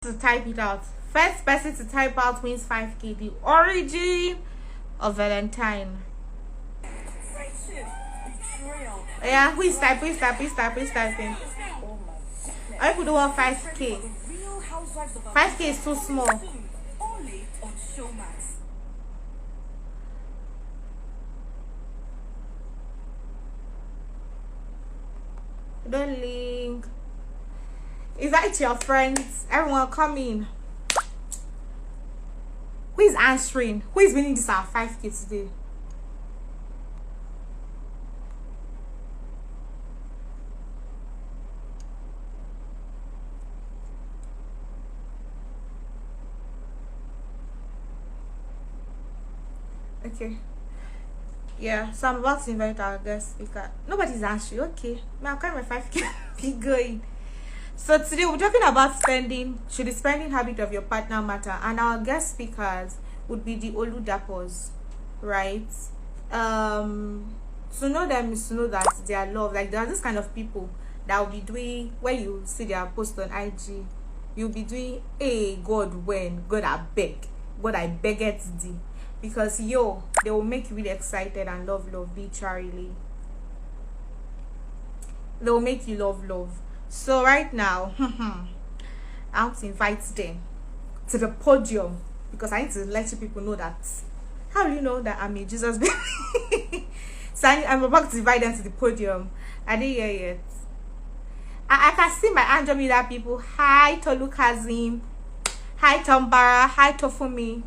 to type it out. First person to type out wins 5k. The origin of Valentine. Yeah, who is typing? I people do want 5k. 5k is too small. Don't link. Invite your friends. Everyone come in. Who is answering? Who is winning this our 5k today? Okay. Yeah, so I'm about to invite our guest speaker. Nobody's answering. Okay. Now I'm my 5k. Keep going. So today we're talking about spending. Should the spending habit of your partner matter? And our guest speakers would be the Oludapos, right? To know them is to know that they are loved. Like there are this kind of people that will be doing, when you see their post on IG, you'll be doing, hey God, when God I beg it thee, because they will make you really excited and love literally. They will make you love. So right now, I want to invite them to the podium because I need to let you people know that. How do you know that I'm a Jesus baby? So I'm about to invite them to the podium. I didn't hear yet. I can see my Andromeda people. Hi Tolu Kazim. Hi Tombara. Hi Tofumi.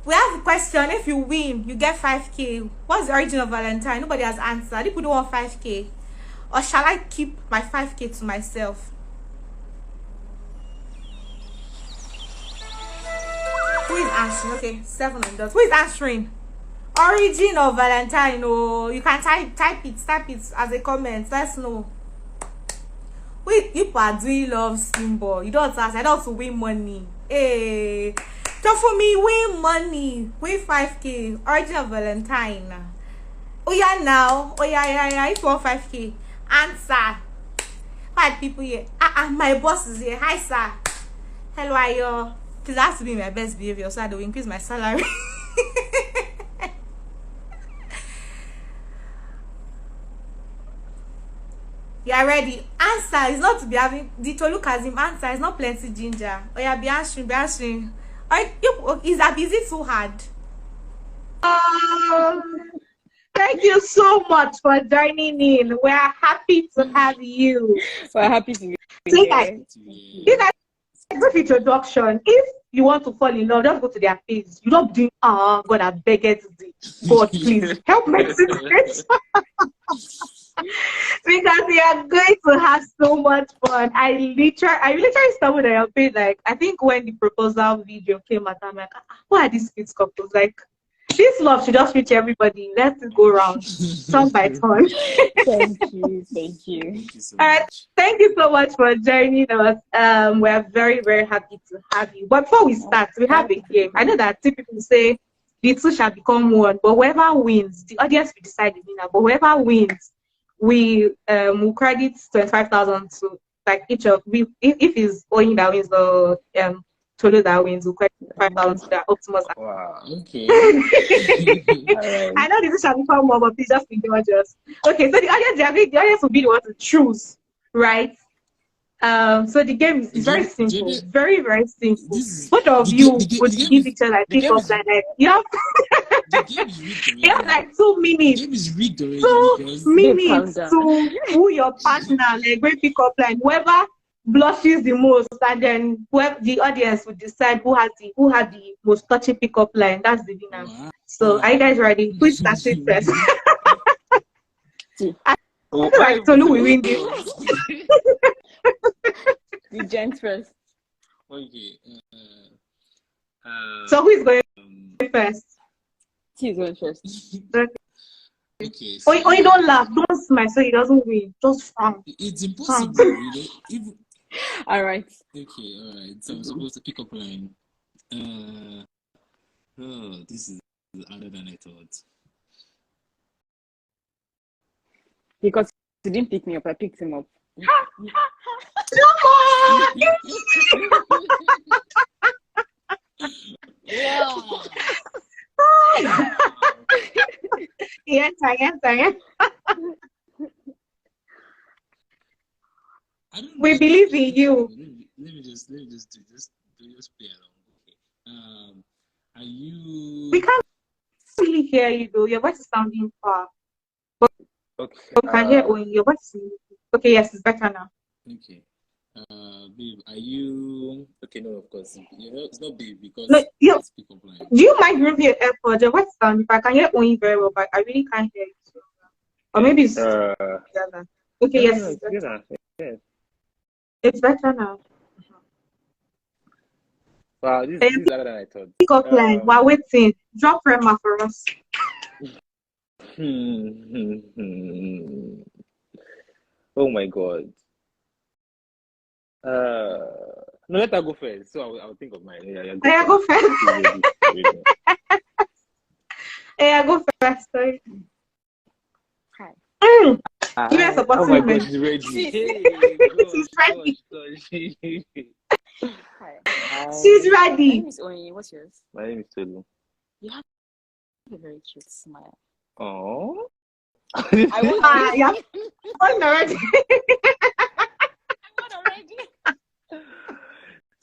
We have a question. If you win, you get 5k. What's the origin of Valentine? Nobody has answered. People don't want 5k. Or shall I keep my 5k to myself? Who is answering? Okay, 7 on dot. Who is answering? Origin of Valentine. Oh, you can type it as a comment. Let's know. Wait, you are doing love symbol. You don't ask. I don't have to win money. Hey, so for me, win money. Win 5k. Origin of Valentine. Oh yeah, now. Oh yeah. If you want 5k. Answer. 5 people here. My boss is here. Hi sir. Hello, are you? Please have to be my best behavior so I don't increase my salary. You are ready. Answer is not to be having the Tolu Kazim answer is not plenty ginger. Oh yeah, be answering. Is that busy too hard? Thank you so much for joining in. We are happy to have you. We're happy to be here. You guys, brief introduction. If you want to fall in love, just go to their page. You don't do, God, I beg it. God, please help me. Because we are going to have so much fun. I literally stumbled on your page. Like, I think when the proposal video came out, I'm like, who are these kids couples? Like, this love should just reach everybody. Let's go around, turn by turn. Thank you. All right, thank you so much for joining us. We're very, very happy to have you. But before we start, we have a game. I know that two people say the two shall become one, but whoever wins, the audience will decide the winner. But whoever wins, we will credit 25,000 to like each of we. If it's Oyin that wins or Tolu that wins, we'll credit 5,000 to the Optimus. Wow. Okay. Right. I know this shall become more, but please just indulge us. Okay, so the audience will be the one to choose, right? So the game is very simple, very, very simple. Both of you would give each other pick up like you have you have like 2 minutes. 2 minutes to who your partner, like great pick up line. Whoever blushes the most, and then whoever the audience would decide who had the most touchy pick up line. That's the winner. So are you guys ready? Who started first? Right, so we win this. The gents first. Okay. So who is going first? He's going first. Okay. So, you don't laugh, don't smile, so he doesn't win. Just frown. It's impossible, you know. All right. Okay. All right. So I'm supposed to pick up line. This is harder than I thought. Because he didn't pick me up, I picked him up. on! Wow. Yes, I. I don't know. We believe in you. Let me just play along. Okay. Are you? We can't really hear you though. Your voice is sounding far. Okay. You can hear when your voice is... Okay, yes, it's better now. Okay. Babe, are you? Okay, no, of course. You know, it's not babe because No, I speak up line. do you mind removing your AirPods? Your voice is sounding far. I can hear Oyin very well, but I really can't hear you. So. Or maybe it's together. Okay, yes, it's better. Yes. it's better now. Wow, this is better than I thought. Pick up line while waiting. Drop Rema for us. Oh my God. No, let her go first. So I'll think of mine. Yeah, Go first. Yeah, go first. Sorry. Hi. Give us a Oh my possible. God, she's ready. She's ready. Hi. She's My ready. name is Oyin. What's yours? My name is Tolu. You have a very cute smile. Oh. I won Yeah. I'm already. already.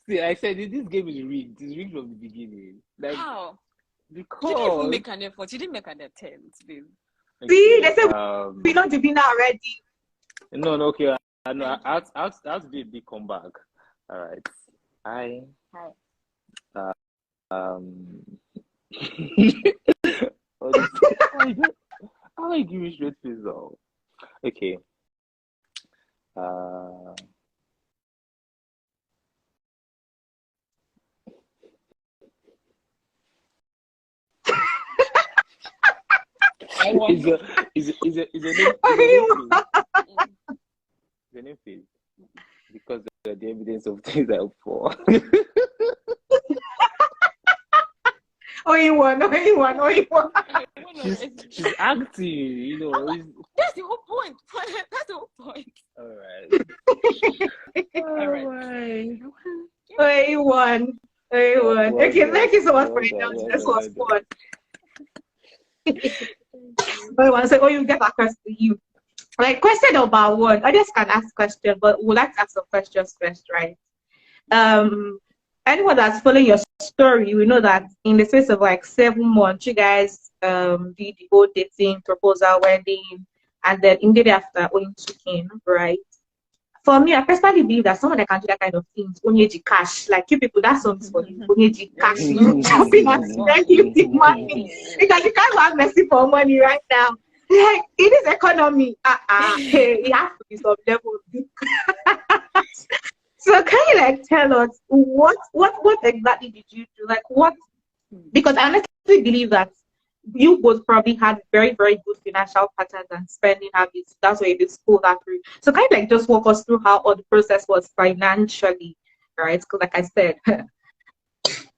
See, I said this game is rigged. It's rigged from the beginning. Like, How? because You didn't even make an effort. You didn't make an attempt, babe. See, they say we know the winner already. No, okay. I know. I have to do a big comeback. All right. Hi. How I give you straight face though? Okay. Is a name face because the evidence of things I hope for. Only one. She's acting, you know. That's the whole point. That's the whole point. All right. All right. Only one. Okay, thank you so much for indulging. This was fun. But once I you get across to you. Like question about what? Others can ask questions, but we'd like to ask some questions first, right? Anyone that's following your story, we know that in the space of like 7 months, you guys did the whole dating, proposal, wedding, and then immediately after going to kin, right? For me, I personally believe that someone that can do that kind of things, only the cash, like you people, that song is for you, only the cash, you jumping and spending the money, because you can't have mercy for money right now. Like in this economy, hey, it has to be some level. So can you like tell us what exactly did you do? Like what? Because I honestly believe that you both probably had very, very good financial patterns and spending habits. That's why you did school that through. So can you like just walk us through how all the process was financially, right? Because like I said,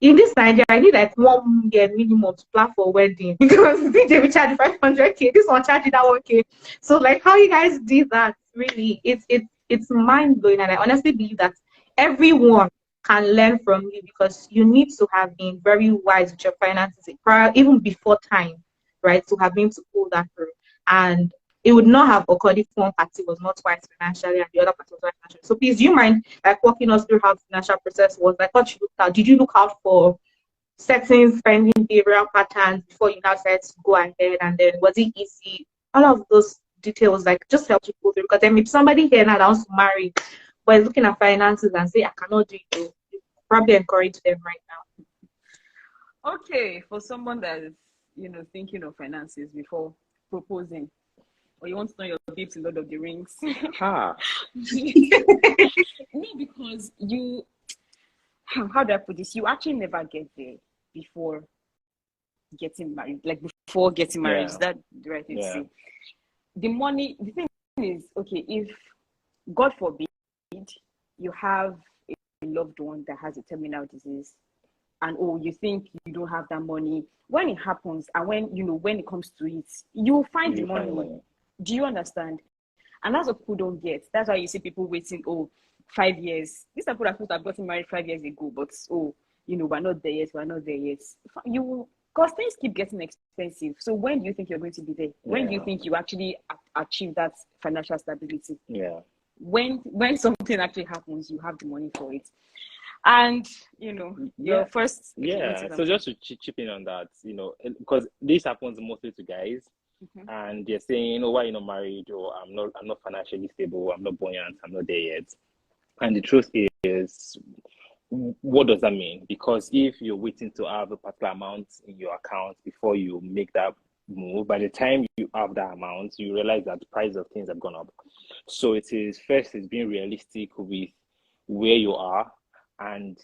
in this Nigeria, I need like 1 year minimum to plan for a wedding because DJ we charge 500k, this one charging that 1k. So like how you guys did that, really, it's mind blowing, and I honestly believe that everyone can learn from you because you need to have been very wise with your finances prior, even before time, right? To have been to pull that through, and it would not have occurred if one party was not wise financially and the other party was wise financially. So please, do you mind like walking us through how the financial process was? Like what you looked at? Did you look out for certain spending behavioral patterns before you now said to go ahead? And then was it easy? All of those details, like just help people through. Because then if somebody here now that wants to marry but is looking at finances and say I cannot do it, you probably encourage them right now. Okay, for someone that is, thinking of finances before proposing, or you want to know your babes in Lord of the Rings. Ha. No, because how do I put this? You actually never get there before getting married. Like before getting married, is that the right thing to say? The thing is, okay, if God forbid you have a loved one that has a terminal disease, and you think you don't have that money, when it happens and when it comes to it, you find the money. Do you understand? And that's what people don't get. That's why you see people waiting, 5 years. These are people that could have gotten married 5 years ago, but we're not there yet. We're not there yet. Because things keep getting expensive. So when do you think you're going to be there? When do you think you actually achieve that financial stability? Yeah. When something actually happens, you have the money for it. And your first. So just to chip in on that, because this happens mostly to guys, and they're saying, why you're not married, or I'm not financially stable, I'm not buoyant, I'm not there yet. And the truth is, what does that mean? Because if you're waiting to have a particular amount in your account before you make that move, by the time you have that amount, you realize that the price of things have gone up. So it's being realistic with where you are and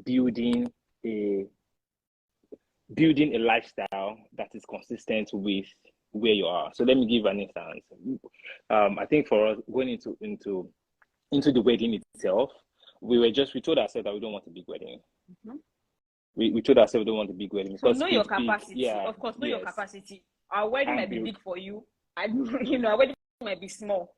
building a lifestyle that is consistent with where you are. So let me give an instance. I think for us going into the wedding itself, we told ourselves that we don't want a big wedding. We told ourselves we don't want a big wedding. So know your capacity. Of course, know your capacity. Our wedding might be big for you, and our wedding might be small.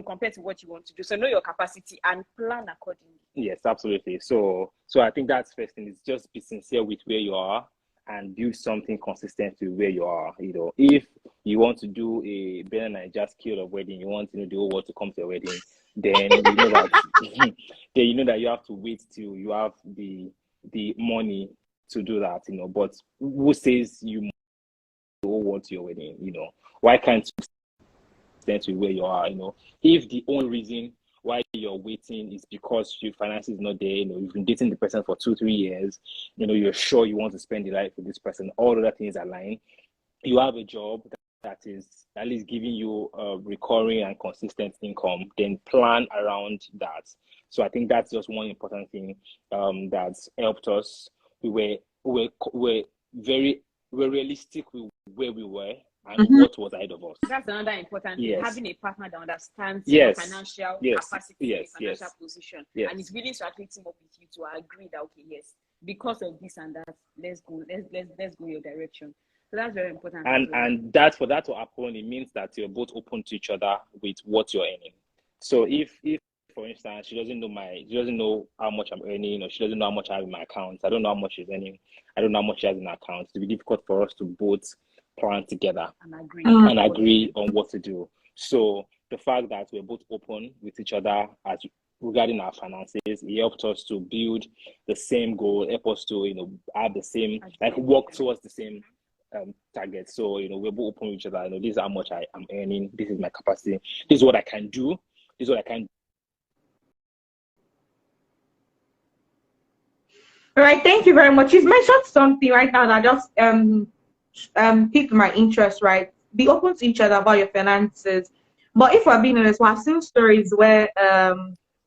Compared to what you want to do. So know your capacity and plan accordingly. Yes, absolutely. So I think that's first thing is just be sincere with where you are and build something consistent to where you are. If you want to do a Ben and Just scale of wedding, you want the whole world to come to your wedding, then you know that you have to wait till you have the money to do that. But who says you whole world to your wedding? Why can't you stand to where you are? If the only reason why you're waiting is because your finances is not there, you've been dating the person for 2-3 years, you're sure you want to spend your life with this person, all other things align, you have a job that is at least giving you a recurring and consistent income, then plan around that. So I think that's just one important thing that's helped us. We're realistic with where we were and what was ahead of us. That's another important thing. Having a partner that understands your financial capacity, financial position, and is willing to actually team up with you to agree that because of this and that, let's go your direction. So that's very important. And that for that to happen, it means that you're both open to each other with what you're earning. So if for instance, she doesn't know how much I'm earning, or she doesn't know how much I have in my account, I don't know how much she's earning, I don't know how much she has in her account, it'll be difficult for us to both plan together and agree on what to do. So the fact that we're both open with each other regarding our finances, it helped us to build the same goal, help us to have the same work towards the same target. So we're both open with each other. This is how much I am earning, this is my capacity, this is what I can do, this is what I can do. All right, thank you very much. You've mentioned something right now that just piqued my interest, right? Be open to each other about your finances. But if we're being honest, we've seen stories where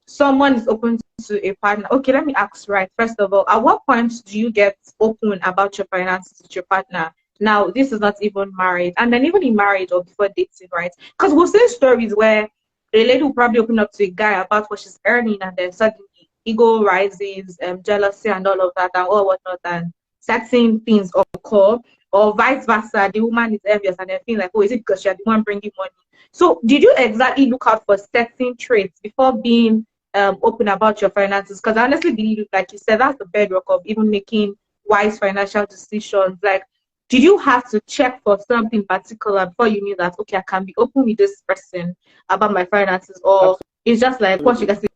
someone is open to a partner. Okay, let me ask, right? First of all, at what point do you get open about your finances with your partner? Now, this is not even married, and then even in marriage or before dating, right? Because we've seen stories where a lady will probably open up to a guy about what she's earning, and then suddenly ego rises, jealousy and all of that, and all whatnot, and certain things occur, or vice versa. The woman is envious and then feeling like, is it because you're the one bringing money? So, did you exactly look out for certain traits before being open about your finances? Because I honestly believe, like you said, that's the bedrock of even making wise financial decisions. Like, did you have to check for something particular before you knew that, okay, I can be open with this person about my finances, or it's just like what you guys say?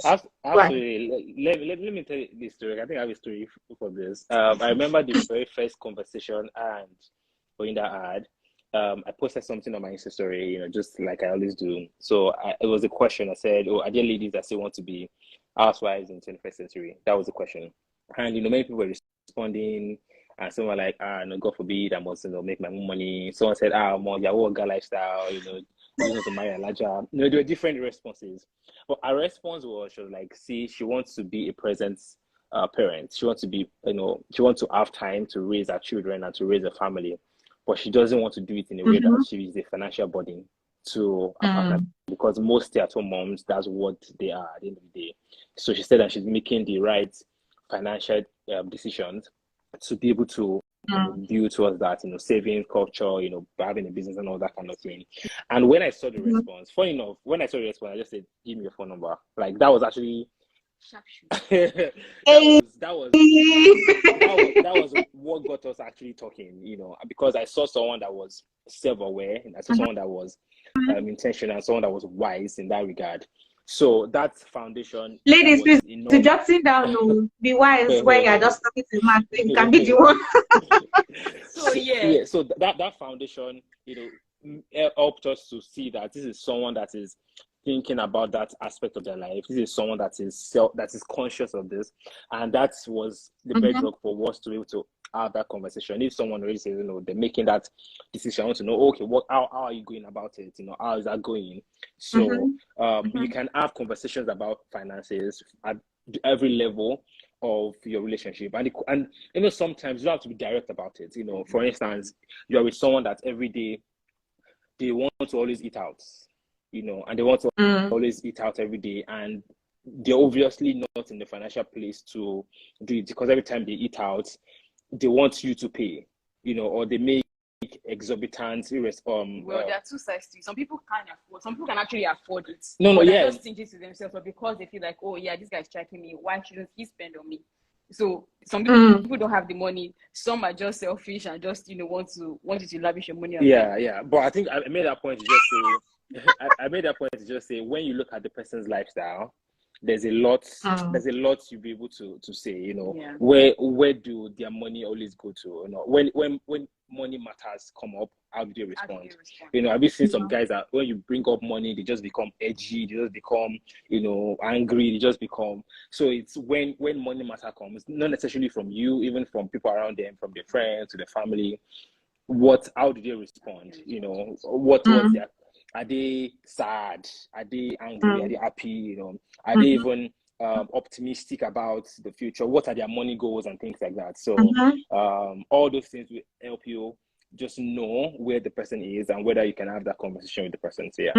Absolutely. Let me tell you this story. I think I have a story for this. I remember the very first conversation and going that ad. I posted something on my Insta story, just like I always do. So it was a question. I said, are there ladies that still want to be housewives in the 21st century? That was the question. And many people were responding, and some were like, no, God forbid, I must make my own money. Someone said, more Yahoo girl lifestyle, to marry a larger. There were different responses. But our response was, she was like, see, she wants to be a present parent. She wants to be, she wants to have time to raise her children and to raise a family. But she doesn't want to do it in a way that she is a financial burden to a partner, because most stay-at-home moms, that's what they are at the end of the day. So she said that she's making the right financial decisions to be able to view towards that, saving culture, having a business and all that kind of thing. And when I saw the response, funny enough, when I saw the response, I just said, give me your phone number. Like, that was actually that was what got us actually talking, because I saw someone that was self-aware, and I saw someone that was intentional, and someone that was wise in that regard. So that foundation, ladies, please, to jotting down, be wise when you're just talking to man, you can be the one. So that foundation, helped us to see that this is someone that is thinking about that aspect of their life. This is someone that is conscious of this, and that was the bedrock for us to be able to have that conversation. If someone already says, they're making that decision, I want to know, okay, how are you going about it? How is that going? So you can have conversations about finances at every level of your relationship, and sometimes you don't have to be direct about it. For instance, you are with someone that every day they want to always eat out, and they want to always eat out every day, and they're obviously not in the financial place to do it, because every time they eat out, they want you to pay, or they make exorbitant well, there are two sides to it. Some people can't afford, some people can actually afford it. They're just thinking to themselves, but because they feel like, oh yeah, this guy's tracking me, why shouldn't he spend on me? So some people don't have the money. Some are just selfish and just want you to lavish your money on them. Yeah. But I think I made that point to just say I made that point to just say, when you look at the person's lifestyle, there's a lot you'll be able to say, where do their money always go to? When money matters come up, how do they respond? I've seen some guys that when you bring up money, they just become edgy, they just become, angry, they just become. So it's when money matter comes, not necessarily from you, even from people around them, from their friends to their family. How do they respond? What's their, are they sad? Are they angry? Are they happy? Are they even optimistic about the future? What are their money goals and things like that? So all those things will help you just know where the person is and whether you can have that conversation with the person. So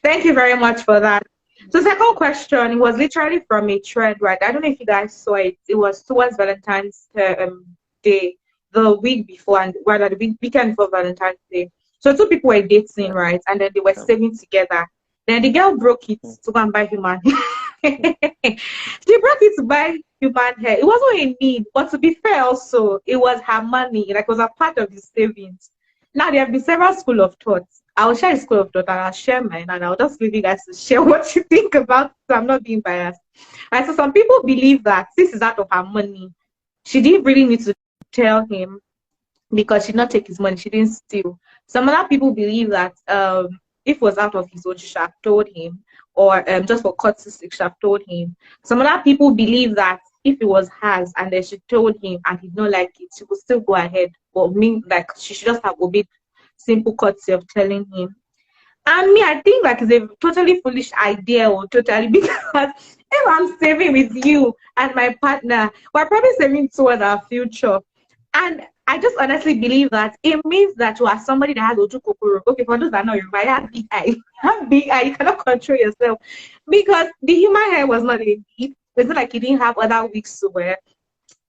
Thank you very much for that. So second question, it was literally from a thread, right? I don't know if you guys saw it. It was towards Valentine's Day, the week before, and rather the weekend before Valentine's Day. So two people were dating, right? And then they were saving together. Then the girl broke it to go and buy human hair. She broke it to buy human hair. It wasn't a need, but to be fair also, it was her money. Like, it was a part of his savings. Now, there have been several school of thoughts. I'll share a school of thought and I'll share mine, and I'll just leave you guys to share what you think about it. So I'm not being biased. Right, so some people believe that this is out of her money. She didn't really need to tell him because she did not take his money. She didn't steal. Some other people believe that if it was out of his own, she should have told him, or just for courtesy sake, she should have told him. Some other people believe that if it was hers and then she told him and he did not like it, she would still go ahead, or mean like she should just have obeyed simple courtesy of telling him. And me, I think like it's a totally foolish idea, or totally, because if I'm saving with you and my partner, we're probably saving towards our future. And I just honestly believe that it means that you are somebody that has oju kokoro. Okay, for those that know, you might have big eye. You have big eye, you cannot control yourself. Because the human hair was not a gift. It's not like you didn't have other wigs to wear.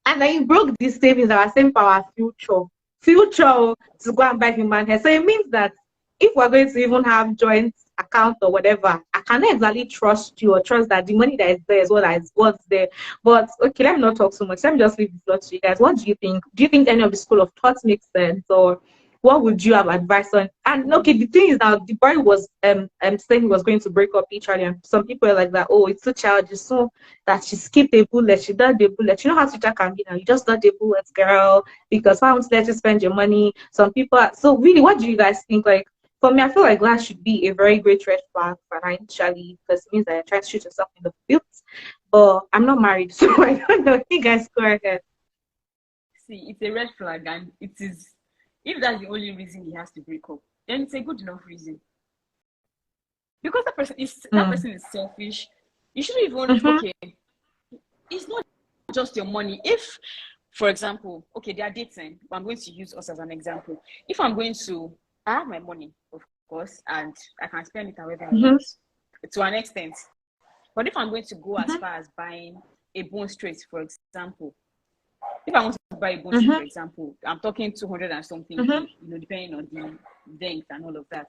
And then you broke these savings that were saving for our future to go and buy human hair. So it means that if we're going to even have joint account or whatever, I cannot exactly trust you or trust that the money that is there is what's there. But okay, let me not talk so much. Let me just leave the floor to you guys. What do you think? Do you think any of the school of thoughts makes sense, or what would you have advice on? And okay, the thing is now the boy was saying he was going to break up literally, and some people are like that, oh, it's so childish, so that she skipped a bullet, she done the bullet. You know how Twitter can be now, you just done the bullet, girl, because I won't let you spend your money. Some people are, so really, what do you guys think? Like, for me, I feel like that should be a very great red flag financially, because it means that you're trying to shoot yourself in the foot. But I'm not married, so I don't know. You guys go ahead. See, it's a red flag, and it is, if that's the only reason he has to break up, then it's a good enough reason. Because that person is selfish. You shouldn't even okay. It's not just your money. If, for example, okay, they are dating, but I'm going to use us as an example. If I have my money, of course, and I can spend it however I want, to an extent. But if I'm going to go as far as buying a bone straight, for example, if I want to buy a bone for example, I'm talking 200 and something, depending on the length and all of that.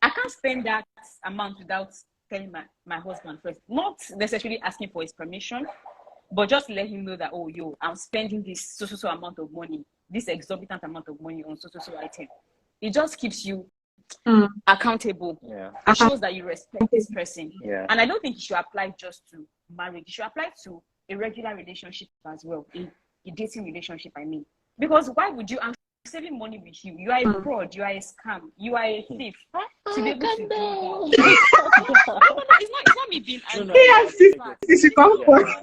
I can't spend that amount without telling my husband first. Not necessarily asking for his permission, but just let him know that, oh, I'm spending this so amount of money, this exorbitant amount of money on so item. It just keeps you accountable. It shows that you respect this person. And I don't think it should apply just to marriage. It should apply to a regular relationship as well, a dating relationship, I mean. Because why would you, I'm saving money with you. You are a fraud, you are a scam, you are a thief. To be able to do it's not me being angry. He should come for you.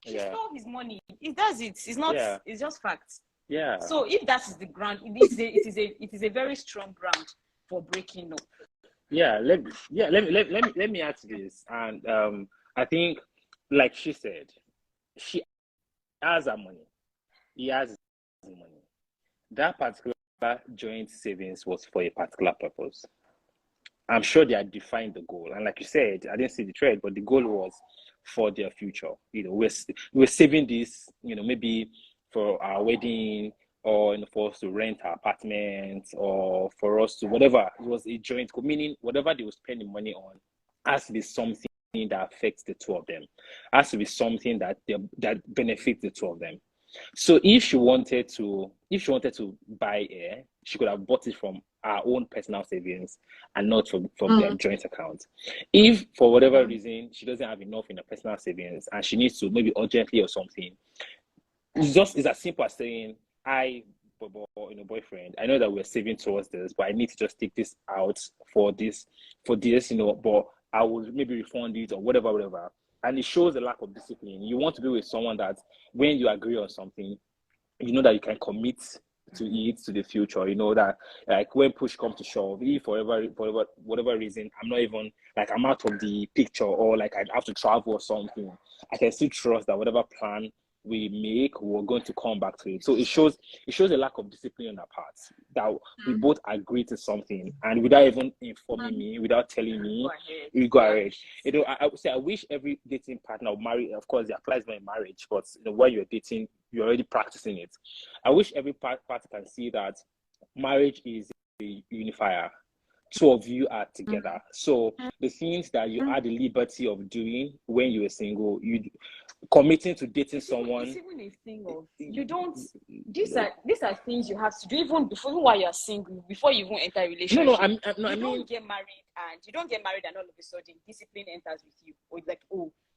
He stole his money. He does it. It's not. It's just facts. Yeah. So if that is the ground, it is a very strong ground for breaking up. Let me add to this. And I think, like she said, she has her money. He has his money. That particular joint savings was for a particular purpose. I'm sure they had defined the goal. And like you said, I didn't see the trade, but the goal was for their future. We're saving this, maybe for our wedding, or for us to rent our apartment, or for us to whatever. It was a joint goal, meaning whatever they were spending money on has to be something that affects the two of them. Has to be something that benefits the two of them. So if she wanted to buy air, she could have bought it from her own personal savings and not from their joint account. If for whatever reason she doesn't have enough in her personal savings and she needs to maybe urgently or something, it's as simple as saying, boyfriend, I know that we're saving towards this, but I need to just take this out for this, but I will maybe refund it or whatever. And it shows a lack of discipline. You want to be with someone that when you agree on something, you know that you can commit to it, to the future. You know that, like, when push comes to shove, if for whatever reason, I'm not even, like, I'm out of the picture, or like I have to travel or something, I can still trust that whatever plan we make, we're going to come back to it. So it shows a lack of discipline on our part, that we both agree to something, and without even informing me, without telling me, we go ahead. I would say I wish every dating partner would marry. Of course, it applies not in marriage, but when you're dating, you're already practicing it. I wish every party can see that marriage is a unifier. Two of you are together. So the things that you had the liberty of doing when you were single, you committing to dating someone. It's even a thing of, you don't. These are things you have to do even while you're single, before you even enter a relationship. You don't get married and all of a sudden discipline enters with you, or like,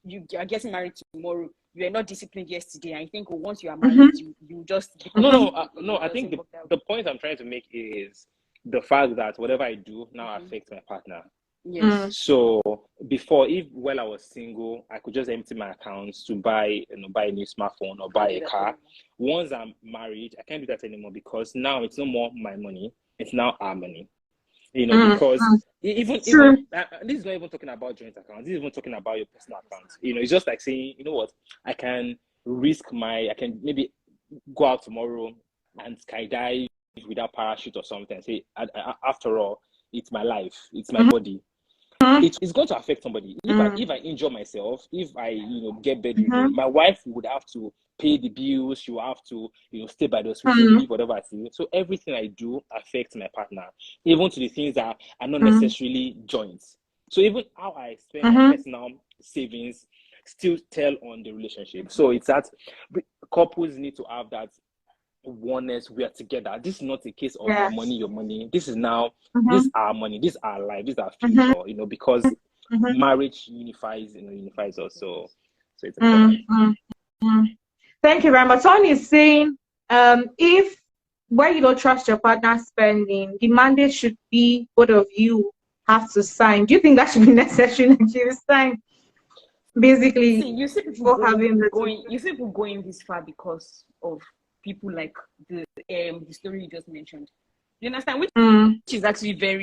you are getting married tomorrow. You are not disciplined yesterday, and you think, once you are married, you just I think the point I'm trying to make is the fact that whatever I do now affects my partner. Yes. So before, while I was single, I could just empty my accounts to buy a new smartphone or buy a car. Once I'm married, I can't do that anymore, because now it's no more my money; it's now our money. Because even this is not even talking about joint accounts. This is even talking about your personal account. It's just like saying, you know what, I can maybe go out tomorrow and skydive without parachute or something. Say, after all, it's my life, it's my body. It's going to affect somebody. If I injure myself, if I get bedridden, my wife would have to pay the bills. She will have to stay by the hospital, whatever I see. So everything I do affects my partner, even to the things that are not necessarily joint. So even how I spend my personal savings still tell on the relationship. So it's that couples need to have that oneness. We are together. This is not a case of your money. This is now this is our money, this is our life, this is our future. Because marriage unifies us. So it's important. Thank you very much. Someone is saying, if when you don't trust your partner spending, the mandate should be both of you have to sign. Do you think that should be necessary that you sign? Basically, you see people going this far because of people like the story you just mentioned. You understand? Which is actually very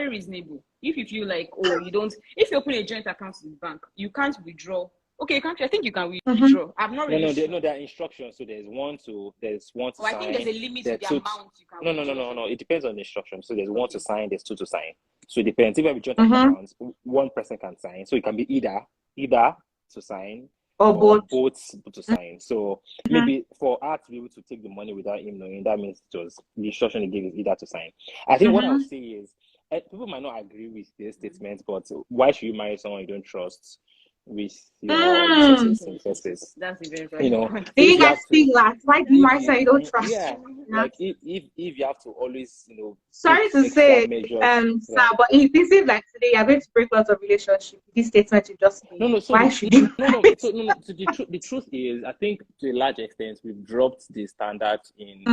reasonable. If you feel like, if you open a joint account in the bank, you can't withdraw. Okay, you can't. I think you can withdraw. I'm not really sure. There are instructions. So there's one to sign. I think there's a limit to the amount you can withdraw. No. It depends on the instructions. So there's one to sign, there's two to sign. So it depends. If you have a joint account, one person can sign. So it can be either to sign, or for both. both to sign. So maybe for her to be able to take the money without him knowing, that means it was the instruction he gave is either to sign. I think what I would say is people might not agree with their statements, but why should you marry someone you don't trust with your resources in the first place? That's a very You know, point. Do you if you guys have to, think that? Why do you if marry someone you don't trust? yeah, like if you have to always, you know, take Sorry to extra say, measures, sir, but it seems like today you're going to break lots of relationships. This statement you just made. No, so Why should you? so the truth is, I think to a large extent we've dropped the standard in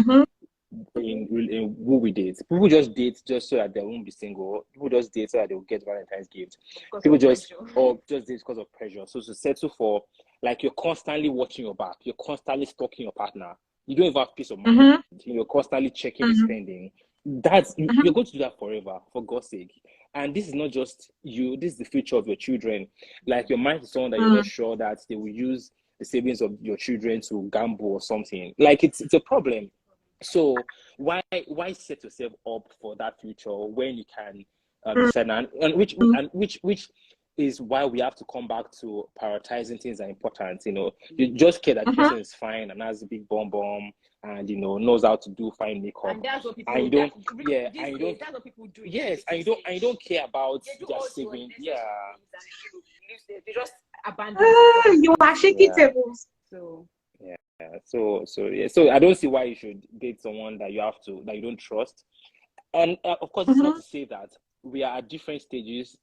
who we date. People just date just so that they won't be single. People just date so that they'll get Valentine's gift. People just or just date because of pressure. So to settle for, like, you're constantly watching your back, you're constantly stalking your partner. You don't even have peace of mind. You're constantly checking the spending. That's you're going to do that forever, for God's sake. And this is not just you, this is the future of your children. Like, your mind is someone that you're not sure that they will use the savings of your children to gamble or something. Like, it's a problem. So why set yourself up for that future when you can decide, and which is why we have to come back to prioritizing things that are important. You know, you just care that the person is fine and has a big bomb and, you know, knows how to do fine makeup. And that's what people. And you don't, and you don't. That's what people do. Yes, and you don't care about their saving. Yeah. They just abandon. You are shaking tables. So. Yeah, so I don't see why you should date someone that you don't trust. And of course, it's not to say that we are at different stages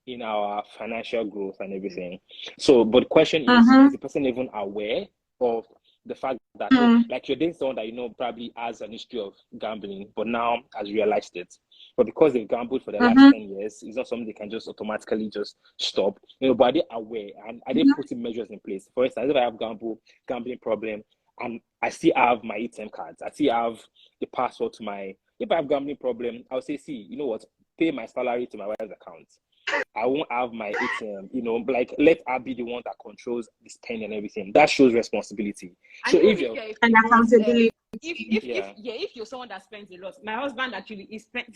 in our financial growth and everything. So, but the question is the person even aware of the fact that, like, you're dating someone that you know probably has an history of gambling, but now has realized it. But because they've gambled for the last 10 years, it's not something they can just automatically just stop. You know, but are they aware and are they putting measures in place? For instance, if I have gambling problem and I still have my ATM cards, I still have the password to my. If I have gambling problem, I'll say, see, you know what? Pay my salary to my wife's account. I won't have my ATM, you know, like, let her be the one that controls the spending and everything. That shows responsibility. So if you're and accountability. If you're someone that spends a lot, my husband actually is spent.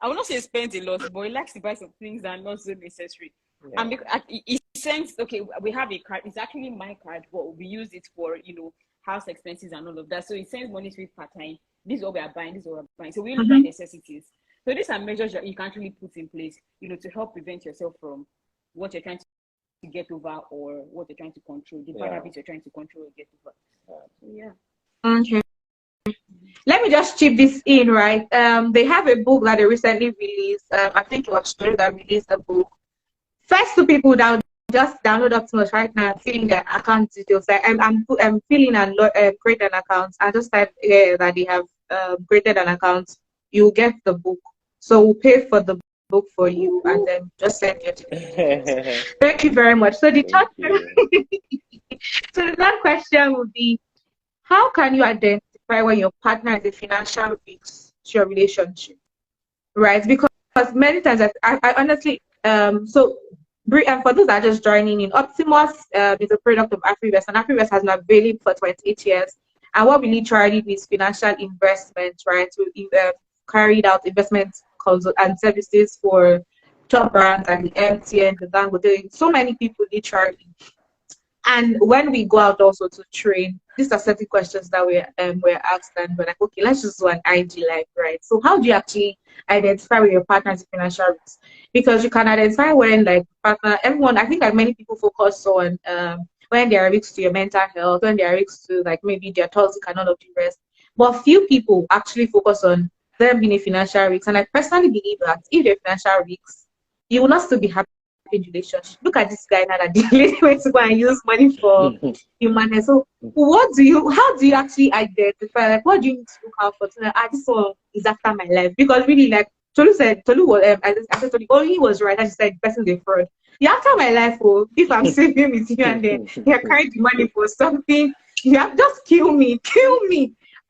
I will not say spends a lot, but he likes to buy some things that are not so necessary. Yeah. And he sends, okay, we have a card. It's actually my card, but we use it for, you know, house expenses and all of that. So he sends money to it part time. This is what we are buying. This is what we're buying. So we only buy necessities. So these are measures that you can actually put in place, you know, to help prevent yourself from what you're trying to get over or what you're trying to control, the bad habits you're trying to control or get over. Okay. Let me just chip this in, right? They have a book that they recently released. I think it was Story that released the book. First two people that just download Optimus right now, filling their account details. I'm filling and create an account. I just type that they have created an account. You get the book. So we'll pay for the book for you and then just send it. Thank you very much. So the third question would be, how can you identify when your partner is a financial risk to your relationship? Right? Because many times I honestly for those that are just joining in, Optimus is a product of AfriVest, and AfriVest has been available for 28 years. And what we literally do is financial investment, right? We carried out investment and services for top brands and the MTN, the Dangote, so many people literally. And when we go out also to train, these are certain questions that we're asked, and we're like, okay, let's just do an IG live, right? So how do you actually identify with your partner's financial risk? Because you can identify when, like, partner, everyone, I think like many people focus on when there are risks to your mental health, when there are risks to, like, maybe they're toxic and all of the rest. But few people actually focus on them being a financial risk. And I personally believe that if you're financial risks, you will not still be happy in relationship. Look at this guy now that the lady went to go and use money for human. So how do you actually identify, like, what do you need to look out for to know, this one is after my life? Because really, like Tolu was I said Tolu, oh, he was right. I just said person they fraud. You're after my life, oh, if I'm saving with you and then you're carrying the money for something, you have just kill me.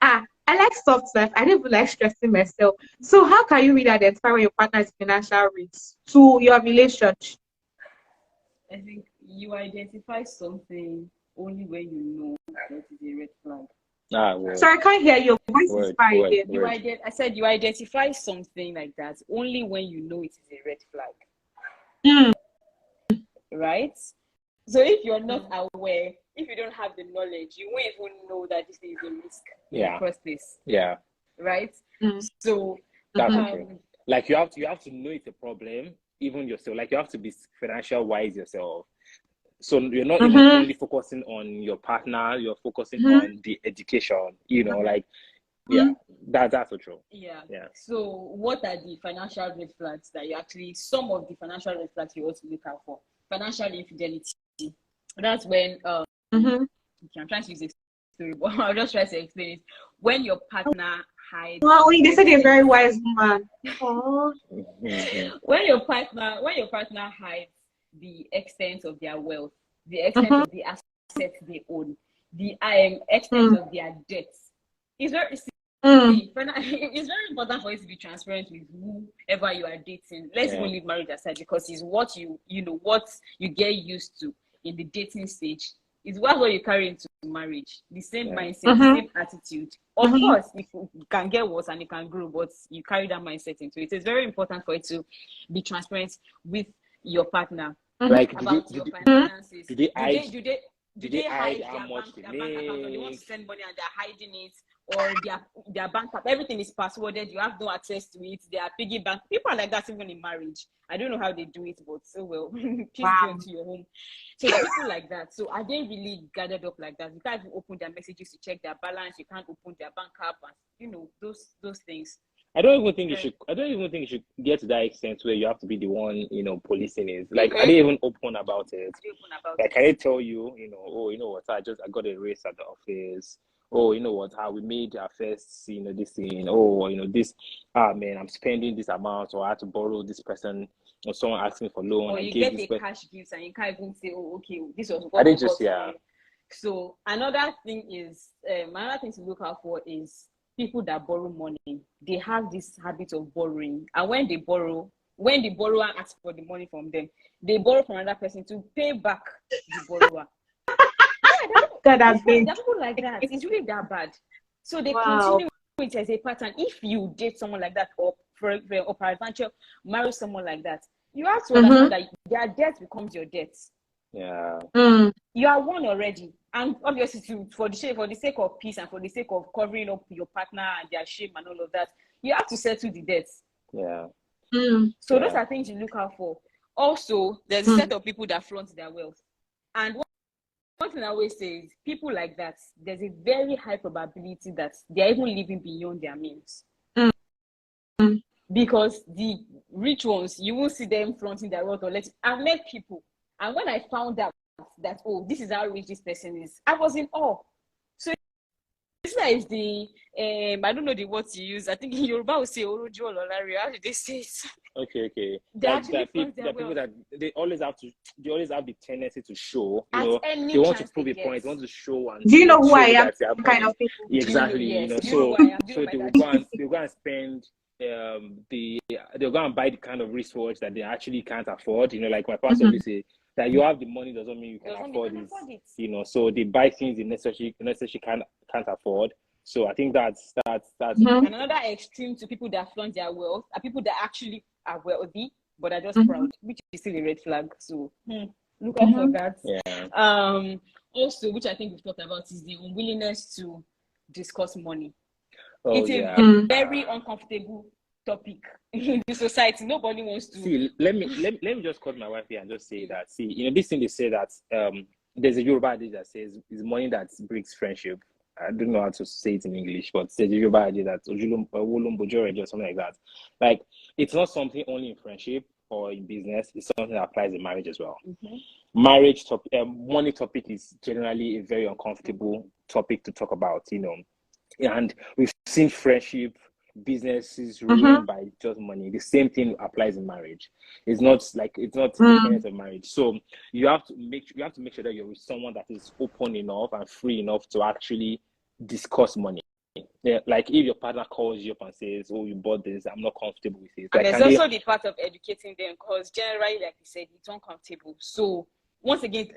I like soft life. I don't even like stressing myself. So how can you really identify when your partner is financial risk to your relationship? I think you identify something only when you know that it is a red flag. Sorry, I can't hear your voice is far again. I said you identify something like that only when you know it is a red flag. Right? So if you're not aware, if you don't have the knowledge, you won't even know that this is a risk in the first place. Yeah. Right? So that's true. Like you have to know it's a problem, even yourself. Like you have to be financial wise yourself. So you're not even only focusing on your partner, you're focusing on the education, you know, like that's so true. Yeah. So what are the financial red flags that you actually, some of the financial red flags you also look out for? Financial infidelity. That's when I'm trying to use a story, but I'll just try to explain it. When your partner hides. Wow, they said you're a very wise woman. When your partner hides the extent of their wealth, the extent of the assets they own, the extent of their debts, it's very it's very important for you to be transparent with whoever you are dating. Let's even leave marriage aside, because it's what you know what you get used to in the dating stage. It's what you carry into marriage. The same mindset, the same attitude. Of course, it can get worse and it can grow, but you carry that mindset into it. It's very important for you to be transparent with your partner like about your finances. Do they hide how much their bank account, or they want to send money and they're hiding it, or their bank app, everything is passworded, you have no access to it, they are piggy bank. People are like that even in marriage. I don't know how they do it, but so well. Please go into your home. So people like that. So are they really gathered up like that? You can't even open their messages to check their balance, you can't open their bank app, and you know, those things. I don't even think you should get to that extent where you have to be the one, you know, policing it. Like, are they even open about it? Like, can they tell you, you know, oh, you know what, I got a raise at the office. Oh, you know what, how we made our first, you know, this thing. Oh, you know, this, man, I'm spending this amount, or I had to borrow this person, or someone asking for loan. Or you get a cash gift and you can't even say, oh, okay, this was what I just for you. So another thing to look out for is people that borrow money. They have this habit of borrowing, and when the borrower asks for the money from them, they borrow from another person to pay back the borrower. People like that. It's really that bad. So they continue it as a pattern. If you date someone like that, or for adventure, marry someone like that, you have to understand that their debt becomes your debt. Yeah. You are one already, and obviously for the sake of peace and for the sake of covering up your partner and their shame and all of that, you have to settle the debts. Yeah. So those are things you look out for. Also, there's a set of people that flaunt their wealth, and one thing I always say is people like that, there's a very high probability that they're even living beyond their means. Because the rich ones, you won't see them flaunting their wealth. I've met people, and when I found out that, oh, this is how rich this person is, I was in awe. So this is the I don't know the words you use. I think in Yoruba will say Orojo or Lolari. How did they say it? Okay. There are people that they always have the tendency to show, you know, they want to prove a point, they want to show. And do you know who I am? Kind of people. Exactly, you know. So they will go and spend they'll go and buy the kind of wristwatch that they actually can't afford. You know, like my pastor always say, that you have the money doesn't mean you can afford it. You know, so they buy things they necessarily can't afford. So I think that's another extreme to people that flaunt their wealth are people that actually are wealthy but are just proud, which is still a red flag. So look out for that. Yeah. Also, which I think we've talked about, is the unwillingness to discuss money. It's a very uncomfortable topic in the society. Nobody wants to. See, let me just cut my wife here and just say that. See, you know, this thing they say that there's a Yoruba adage that says it's money that breaks friendship. I don't know how to say it in English, but there's a Yoruba adage that or something like that. Like, it's not something only in friendship or in business. It's something that applies in marriage as well. Marriage money topic is generally a very uncomfortable topic to talk about. You know, and we've seen friendship, businesses ruined by just money. The same thing applies in marriage. It's not independent of marriage. So you have to make sure that you're with someone that is open enough and free enough to actually discuss money. Yeah, like if your partner calls you up and says, "Oh, you bought this, I'm not comfortable with it." And there's also the part of educating them, because generally, like you said, it's uncomfortable. So once again,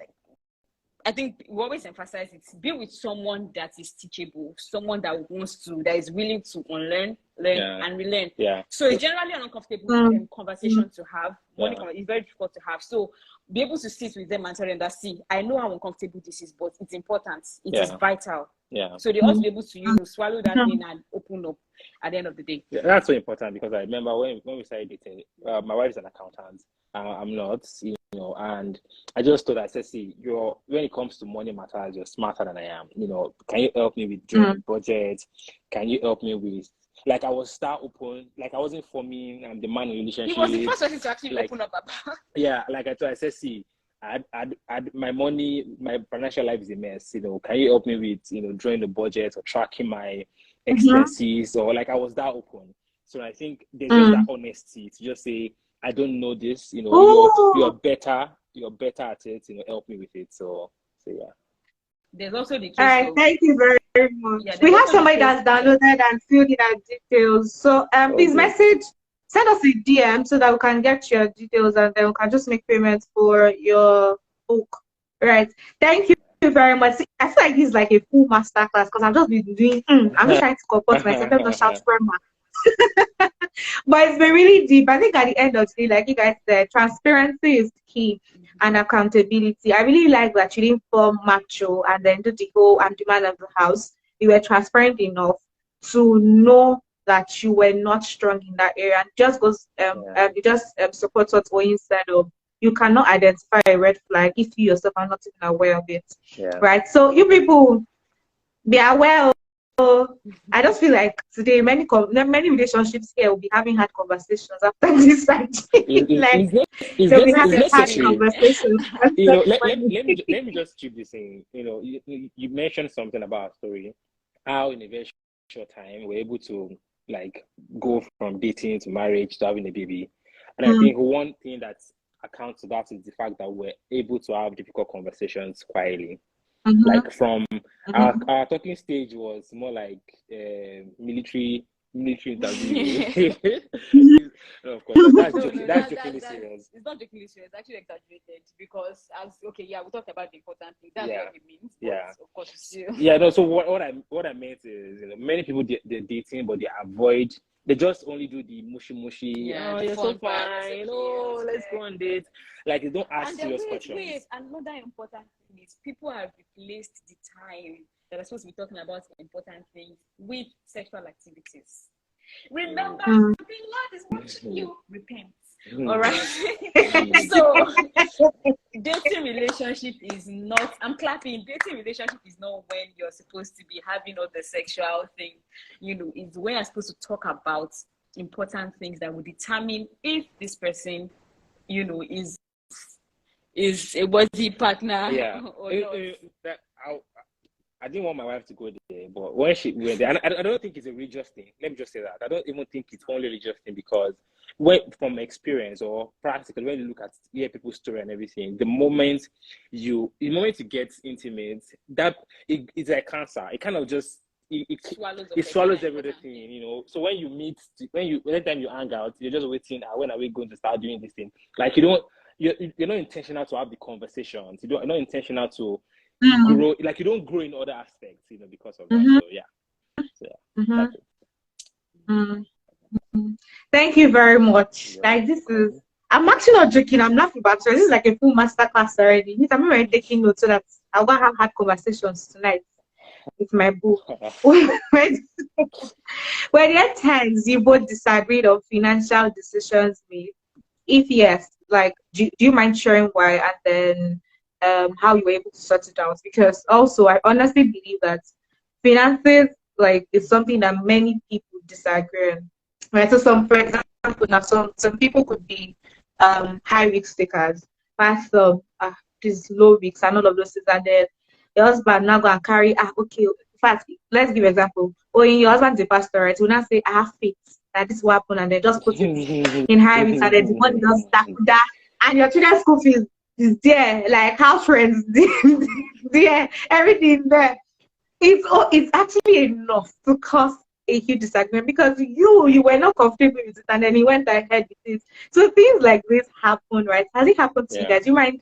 I think we always emphasize it. Be with someone that is teachable, someone that is willing to learn and relearn. Yeah. So it's generally an uncomfortable conversation to have. Money is very difficult to have. So be able to sit with them and tell them that, see, I know how uncomfortable this is, but it's important. It is vital. Yeah. So they ought to be able to, swallow that thing and open up at the end of the day. Yeah, that's so important, because I remember when we started dating, my wife is an accountant. I'm not, and I just thought, I said, see, when it comes to money matters, you're smarter than I am. Can you help me with drawing budget? Can you help me with, like, I was start open, like I wasn't forming the man in relationship. He was the first person to actually open up about. Yeah, like I said, see, my money, my financial life is a mess. Can you help me with drawing the budget or tracking my expenses? Or, like, I was that open. So I think there's just that honesty to just say, I don't know this. You're better at it. Help me with it. So yeah. There's also the case. All right, thank you very, very much. Yeah, we have somebody that's downloaded and filled in our details. So please send us a DM so that we can get your details, and then we can just make payments for your book. Right. Thank you very much. I feel like this is like a full master class, because I've just been doing I'm just trying to compose myself. I'm not shout grandma. But it's been really deep. I think at the end of the day, like you guys said, transparency is key, and accountability. I really like that you didn't form macho and then do the whole I'm the man of the house. You were transparent enough to know that you were not strong in that area, and just goes supports what Oyin said of, you cannot identify a red flag if you yourself are not even aware of it. Right? So you people be aware. I just feel like today many relationships here will be having hard conversations after this. We have hard conversations. Let me just chip this in. You mentioned something about a story, how in a very short time we're able to like go from dating to marriage to having a baby. And I think one thing that accounts to that is the fact that we're able to have difficult conversations quietly. Like from our talking stage was more like military interview. Of course, that's jokingly serious. It's not jokingly serious. It's actually exaggerated, because we talked about the important thing. That's what it means. But of course, So what I meant is, many people they're dating, but they avoid. They just only do the mushy. Yeah, you're so fine. Let's go on date. Like, they don't ask serious questions. Wait, another important thing is people have replaced the time that are supposed to be talking about important things with sexual activities. Remember, the Lord is watching you. Repent. All right. So, dating relationship is not. I'm clapping. Dating relationship is not when you're supposed to be having all the sexual thing. It's when you're supposed to talk about important things that will determine if this person, is a worthy partner. Yeah. Or not. I didn't want my wife to go there, but when she went there, and I don't think it's a religious thing. Let me just say that. I don't even think it's only a religious thing, because from experience or practical, when you hear people's story and everything, the moment you get intimate, that it's like cancer. It kind of just swallows everything. So when you meet, anytime you hang out, you're just waiting. When are we going to start doing this thing? Like, you're not intentional to have the conversations. You're not intentional to grow. Like, you don't grow in other aspects, because of that. So that's it. Thank you very much. Like, I'm actually not joking. I'm laughing about it. This is like a full masterclass already. I'm already taking notes so that I'll go have hard conversations tonight with my book. When there are times you both disagreed on financial decisions made, if yes, like, do you mind sharing why, and then how you were able to sort it out? Because also, I honestly believe that finances, like, is something that many people disagree on. Right? So for example, now some people could be high risk takers, but these low risks and all of those things, and then the husband now go and carry okay. First, let's give example. When your husband's a pastor, right? You now say, I have faith that this will happen, and then just put it in high risk, and then the money just that, and your children's school fees is there, like house rents there, everything there. It's actually enough to cause a huge disagreement, because you were not comfortable with it, and then he went ahead with it. So things like this happen, right? Has it happened to you guys? Do you mind?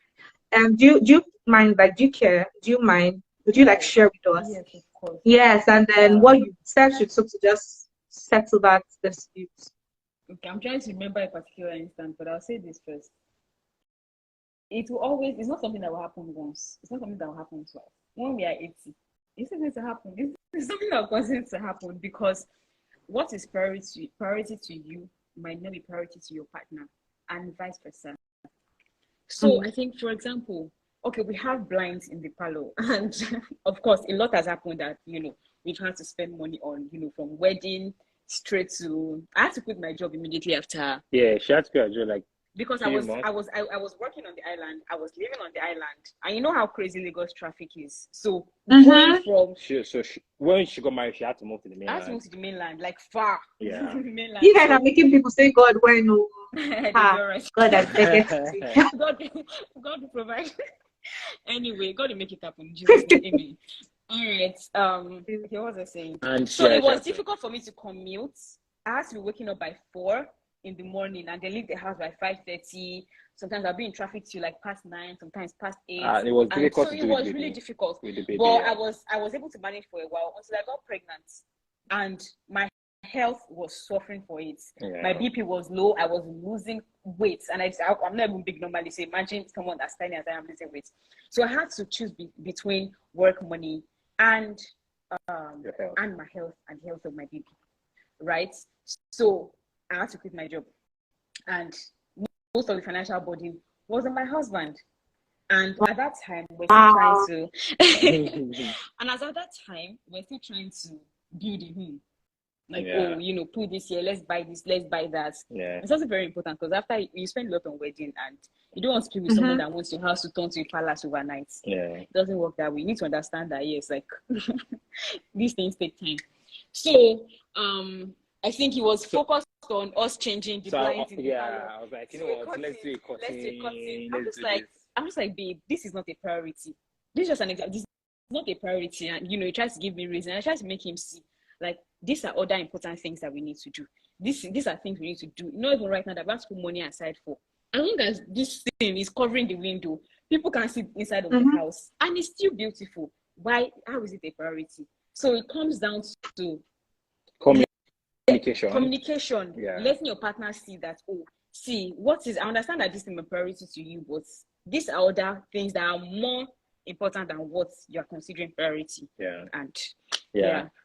Do you mind? Like, do you care? Do you mind? Would you like share with us? Yes, of course. Yes, and then what you steps you took to just settle that dispute. Okay, I'm trying to remember a particular instance, but I'll say this first. it will always, it's not something that will happen once. It's not something that will happen twice. When we are 80, it's going to happen. It's something that will continue to happen, because what is priority to you might not be priority to your partner, and vice versa. So I think, for example, okay, we have blinds in the parlor, and of course, a lot has happened that, we've had to spend money on, from wedding straight to, I had to quit my job immediately after. Yeah, she had to quit her job like, because I was working on the island. I was living on the island, and you know how crazy Lagos traffic is. So going from when she got married, she had to move to the mainland. I had to move to the mainland, like far. Yeah. The mainland. You guys are making people say God when no. God has God will provide. Anyway, God will make it happen. Jesus' name, amen. All right. Okay, what was I saying? So it was difficult for me to commute. I had to be waking up by 4 in the morning and then leave the house by 5:30. Sometimes I'll be in traffic till like past 9, sometimes past 8. It was difficult. So it was really difficult. But I was able to manage for a while until I got pregnant, and my health was suffering for it. Yeah. My BP was low. I was losing weight, and I'm not even big normally. So imagine someone that's tiny as I am losing weight. So I had to choose between work money and my health and the health of my baby, right? So I had to quit my job, and most of the financial burden was on my husband. And at that time, we're still trying to, and as at that time, we're still trying to build a home. Like, put this here, let's buy this, let's buy that. Yeah. It's also very important, because after you spend a lot on wedding, and you don't want to be with someone that wants your house to turn to a palace overnight. Yeah. It doesn't work that way. You need to understand that, yes, like, these things take time. So, I think he was focused on us changing the blinds in the parlor. I was like, let's do a cutting. I'm just like, babe, this is not a priority. This is just an example. This is not a priority. And, he tries to give me reason. I try to make him see, like, these are other important things that we need to do. These are things we need to do. Not even right now that we have to put money aside for. As long as this thing is covering the window, people can see inside of the house. And it's still beautiful. Why? How is it a priority? So it comes down to communication. Yeah. Letting your partner see that, I understand that this is a priority to you, but these are other things that are more important than what you're considering priority. Yeah. And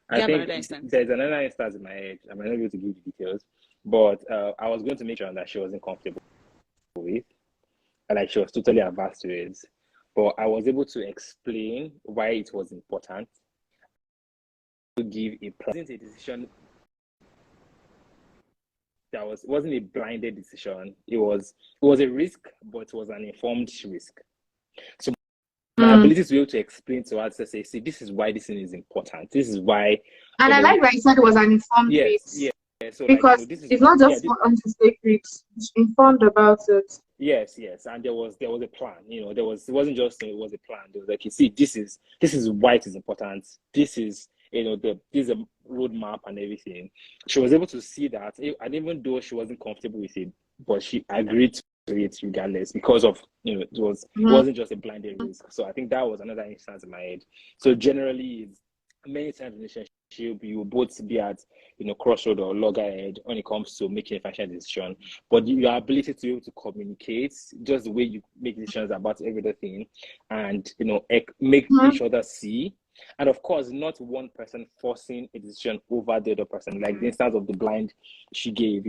I think there's another instance in my head. I might not be able to give you details, but I was going to make sure that she wasn't comfortable with, and like she was totally averse to it. But I was able to explain why it was important to give a decision that wasn't a blinded decision. It was a risk, but it was an informed risk. So my ability to be able to explain to her, to say, see, this is why this thing is important. This is why. And I like that you said it was an informed risk. Yeah. So because it's not just for us to take risks. It's informed about it. Yes, and there was a plan. It wasn't just it was a plan. There was like, you see, this is why it is important. This is this is a roadmap and everything. She was able to see that, and even though she wasn't comfortable with it, but she agreed to it regardless, because of it wasn't just a blinded risk. So I think that was another instance in my head. So generally, many times in relationship, you will both be at crossroad or loggerhead when it comes to making a financial decision. But your ability to be able to communicate, just the way you make decisions about every other thing, and make each other see. And of course, not one person forcing a decision over the other person. Like the instance of the blind she gave,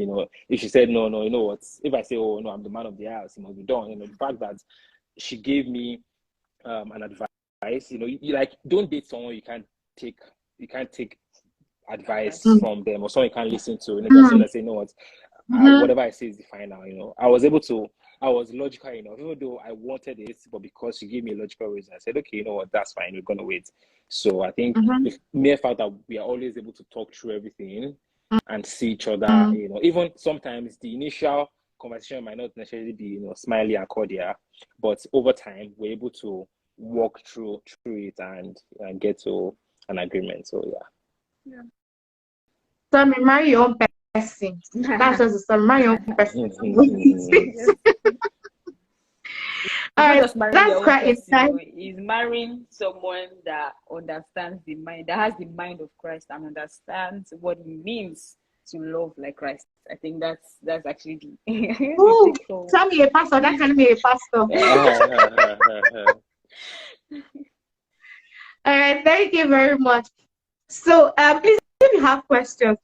if she said, no, you know what? If I say, oh, no, I'm the man of the house, it must be done. The fact that she gave me an advice, you like, don't date someone you can't take advice from them, or someone you can't listen to. Just say, you know what? Whatever I say is the final. I was logical enough, even though I wanted it, but because she gave me a logical reason, I said, okay, you know what, that's fine, we're gonna wait. So I think the mere fact that we are always able to talk through everything and see each other, even sometimes the initial conversation might not necessarily be smiley and cordial, but over time we're able to walk through it and get to an agreement. So yeah. So marry your own person. That's just the marry your own person. That's quite exciting. He's marrying someone that understands that has the mind of Christ and understands what it means to love like Christ. I think that's actually the Oh, the tell me a pastor. That's telling me a pastor. All right, thank you very much. So, please, if you have questions,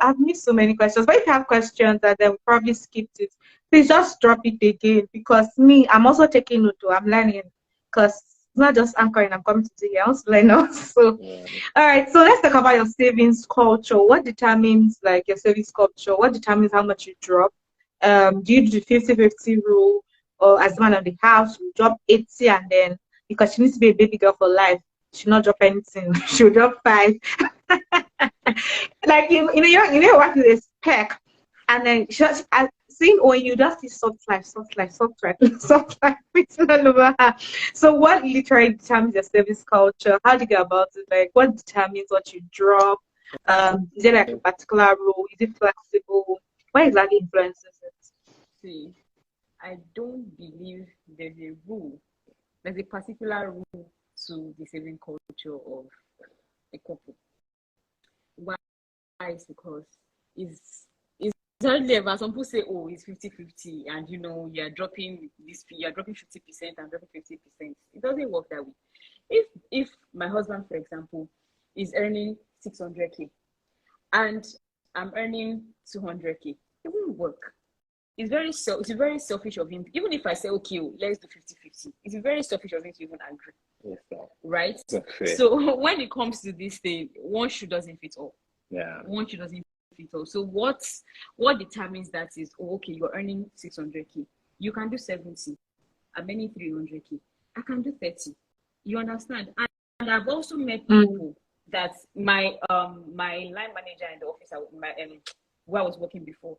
I've missed so many questions, but if you have questions that then we probably skipped it, please just drop it again because me, I'm also taking note too. I'm learning because it's not just anchoring, I'm coming to the house learn also. So, Yeah. all right, so let's talk about your savings culture. What determines like your savings culture? What determines how much you drop? Do you do the 50-50 rule, or as man of the house, you drop 80 and then because she needs to be a baby girl for life, she'll not drop anything. She'll drop 5. Like you know what is a spec, and then just seeing when you just see soft life, soft life written all over her. So what literally determines your service culture? How do you go about it? Like what determines what you drop? Is there like a particular rule? Is it flexible? What exactly influences it? See, I don't believe there's a rule. There's a particular rule to the saving culture of a couple. Why is because it's hardly ever some people say, oh, it's 50-50, and you're dropping 50% and dropping 50%. It doesn't work that way. If my husband, for example, is earning 600k and I'm earning 200k, it won't work. It's very selfish of him. Even if I say, okay, let's do 50-50, it's very selfish of him to even agree. Yes, sir. Right? Okay. So when it comes to this thing, one shoe doesn't fit all. Yeah. One shoe doesn't fit all. So what determines that is, okay, you're earning 600k. You can do 70. I'm earning 300k. I can do 30. You understand? And I've also met people that my line manager in the office where I was working before,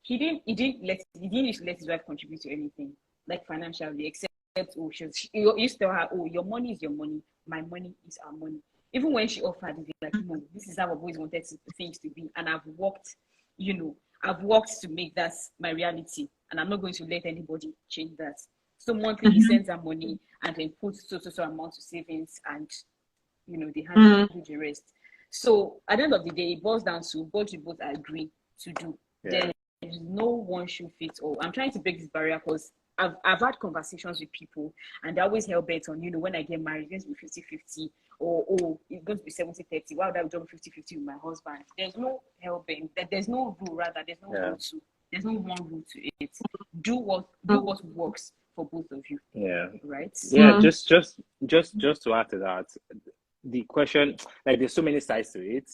he didn't used to let his wife contribute to anything, like financially, except you used to tell her, oh, your money is your money, my money is our money. Even when she offered, it's like, no, this is how I've always wanted things to be, and I've worked to make that my reality, and I'm not going to let anybody change that. So monthly he sends her money and then puts so amount to savings, and they handle the rest. So at the end of the day, it boils down to what you both agree to do. Yeah. There's no one shoe fits all. I'm trying to break this barrier because I've had conversations with people, and they always hell bet on, when I get married, it's going to be 50-50, or it's going to be 70-30. Why would I jump 50-50 with my husband? There's no hell bet. There's no rule, rather. There's no rule to. There's no one rule to it. Do what works for both of you. Yeah. Right. Yeah. Just to add to that, the question, like, there's so many sides to it,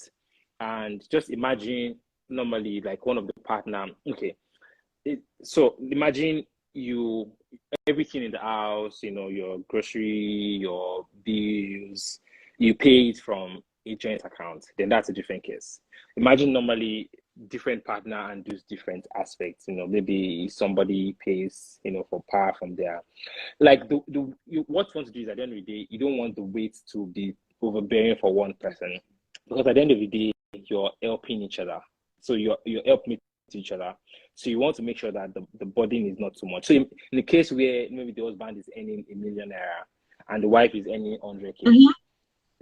and just imagine normally like one of the partner. Okay. So imagine everything in the house, your grocery, your bills, you pay it from a joint account, then that's a different case. Imagine normally different partner and does different aspects, maybe somebody pays, for power from there. Like what you want to do is, at the end of the day, you don't want the weight to be overbearing for one person, because at the end of the day, you're helping each other. So you're helping each other. So you want to make sure that the burden is not too much. So in the case where maybe the husband is earning $1 million and the wife is earning 100k,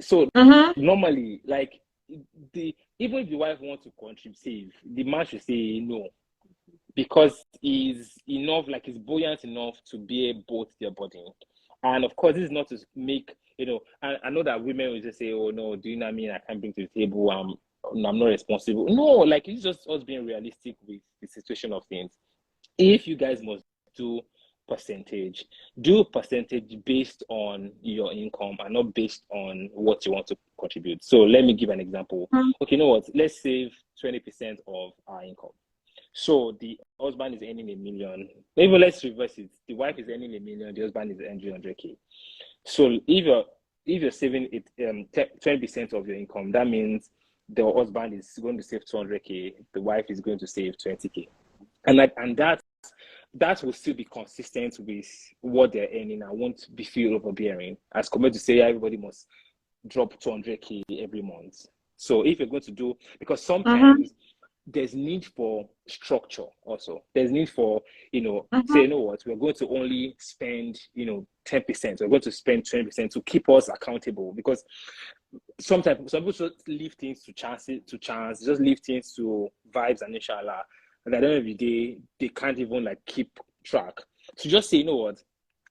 so normally, like, even if the wife wants to contribute, the man should say no, because he's buoyant enough to bear both their burden. And of course, this is not to make, I know that women will just say, oh no, do you know what I mean? I can't bring to the table. I'm not responsible. No, like, it's just us being realistic with the situation of things. If you guys must do percentage based on your income and not based on what you want to contribute. So let me give an example. Okay, you know what? Let's save 20% of our income. So the husband is earning $1 million. Maybe let's reverse it. The wife is earning $1 million. The husband is earning 300k. So if you're saving it 20% of your income, that means the husband is going to save 200k. The wife is going to save 20k, and that will still be consistent with what they're earning and won't be feel overbearing, as compared to say everybody must drop 200k every month. So if you're going to do, because sometimes there's need for structure also. There's need for, say, you know what, we're going to only spend, 10%. We're going to spend 20% to keep us accountable. Because sometimes some people just leave things to chance, just leave things to vibes and inshallah. And at the end of the day, they can't even like keep track. So just say, you know what,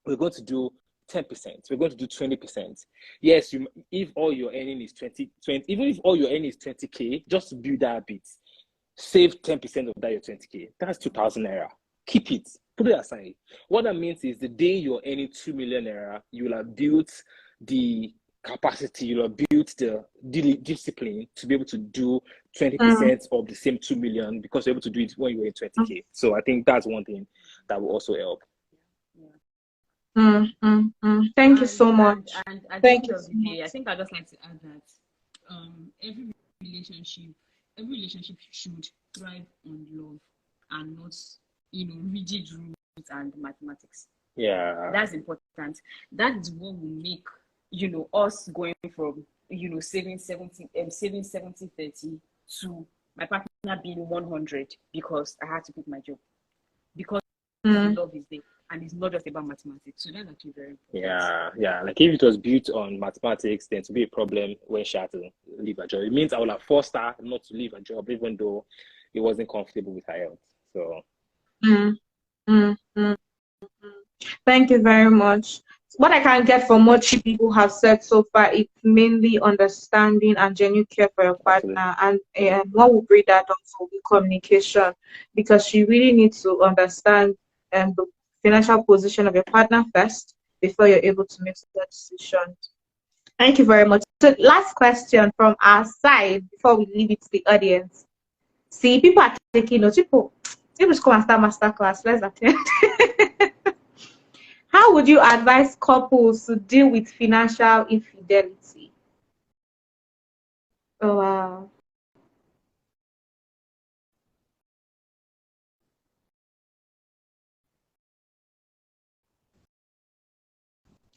we're going to do 10%, we're going to do 20%. Yes, if all your earning is 20, even if all your earning is 20K, just to build that bit, save 10% of that, your 20K. That's 2,000 naira. Keep it, put it aside. What that means is the day you're earning 2 million naira, you will have built the capacity, you will have built the discipline to be able to do 20% of the same 2 million because you're able to do it when you're in 20K. So I think that's one thing that will also help. Thank you so much. And at the end of the day, I think I'd just like to add that every relationship should thrive on love and not, rigid rules and mathematics. Yeah, that's important. That is what will make us going from saving 70-30 to my partner being 100 because I had to quit my job, because love is there. And it's not just about mathematics. So that's actually very important. Yeah. Like if it was built on mathematics, then to be a problem when she had to leave her job. It means I would have forced her not to leave her job, even though it wasn't comfortable with her health. So. Thank you very much. What I can get from what you people have said so far, it's mainly understanding and genuine care for your partner. Absolutely. And what will bring that also will be communication, because you really need to understand the financial position of your partner first before you're able to make that decision. Thank you very much. So last question from our side before we leave it to the audience. See, people are taking notes. People just come and start masterclass. Let's attend. How would you advise couples to deal with financial infidelity? Oh, wow.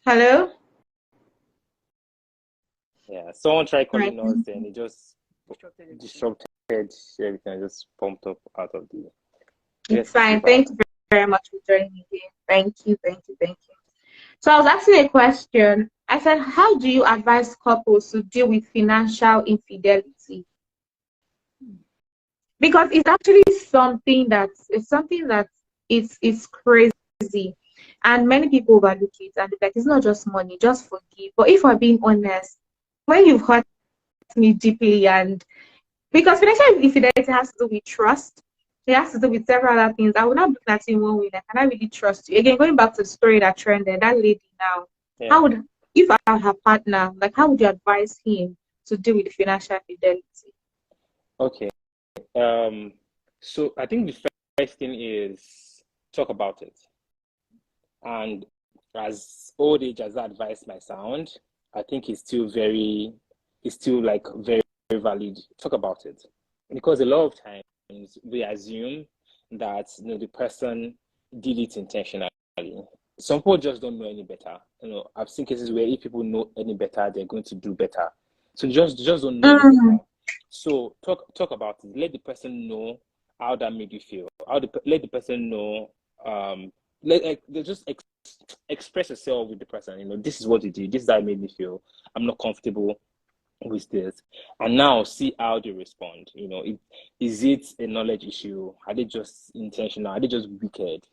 Hello? Yeah, someone tried calling us, and it just disrupted everything. Just pumped up out of the... It's fine. Thank you very much for joining me here. Thank you. So I was asking a question. I said, how do you advise couples to deal with financial infidelity? Because it's actually something that is crazy, and many people overlook it and like it's not just money, just forgive. But if we're being honest, when you've hurt me deeply, and because financial infidelity has to do with trust, it has to do with several other things. I will not look at you in one way. Like, can I really trust you? Again, going back to the story that trended, that lady now, how would, if I have her partner, like how would you advise him to deal with financial infidelity? Okay. So I think the first thing is talk about it. And as old age as that advice might sound, I think it's still very valid. Talk about it. Because a lot of times we assume that the person did it intentionally. Some people just don't know any better. I've seen cases where if people know any better, they're going to do better. So just don't know any better. So talk about it. Let the person know how that made you feel. Let the person know. Just express yourself with the person. This is what you did. This is how it made me feel. I'm not comfortable with this, and now see how they respond. Is it a knowledge issue? Are they just intentional? Are they just wicked?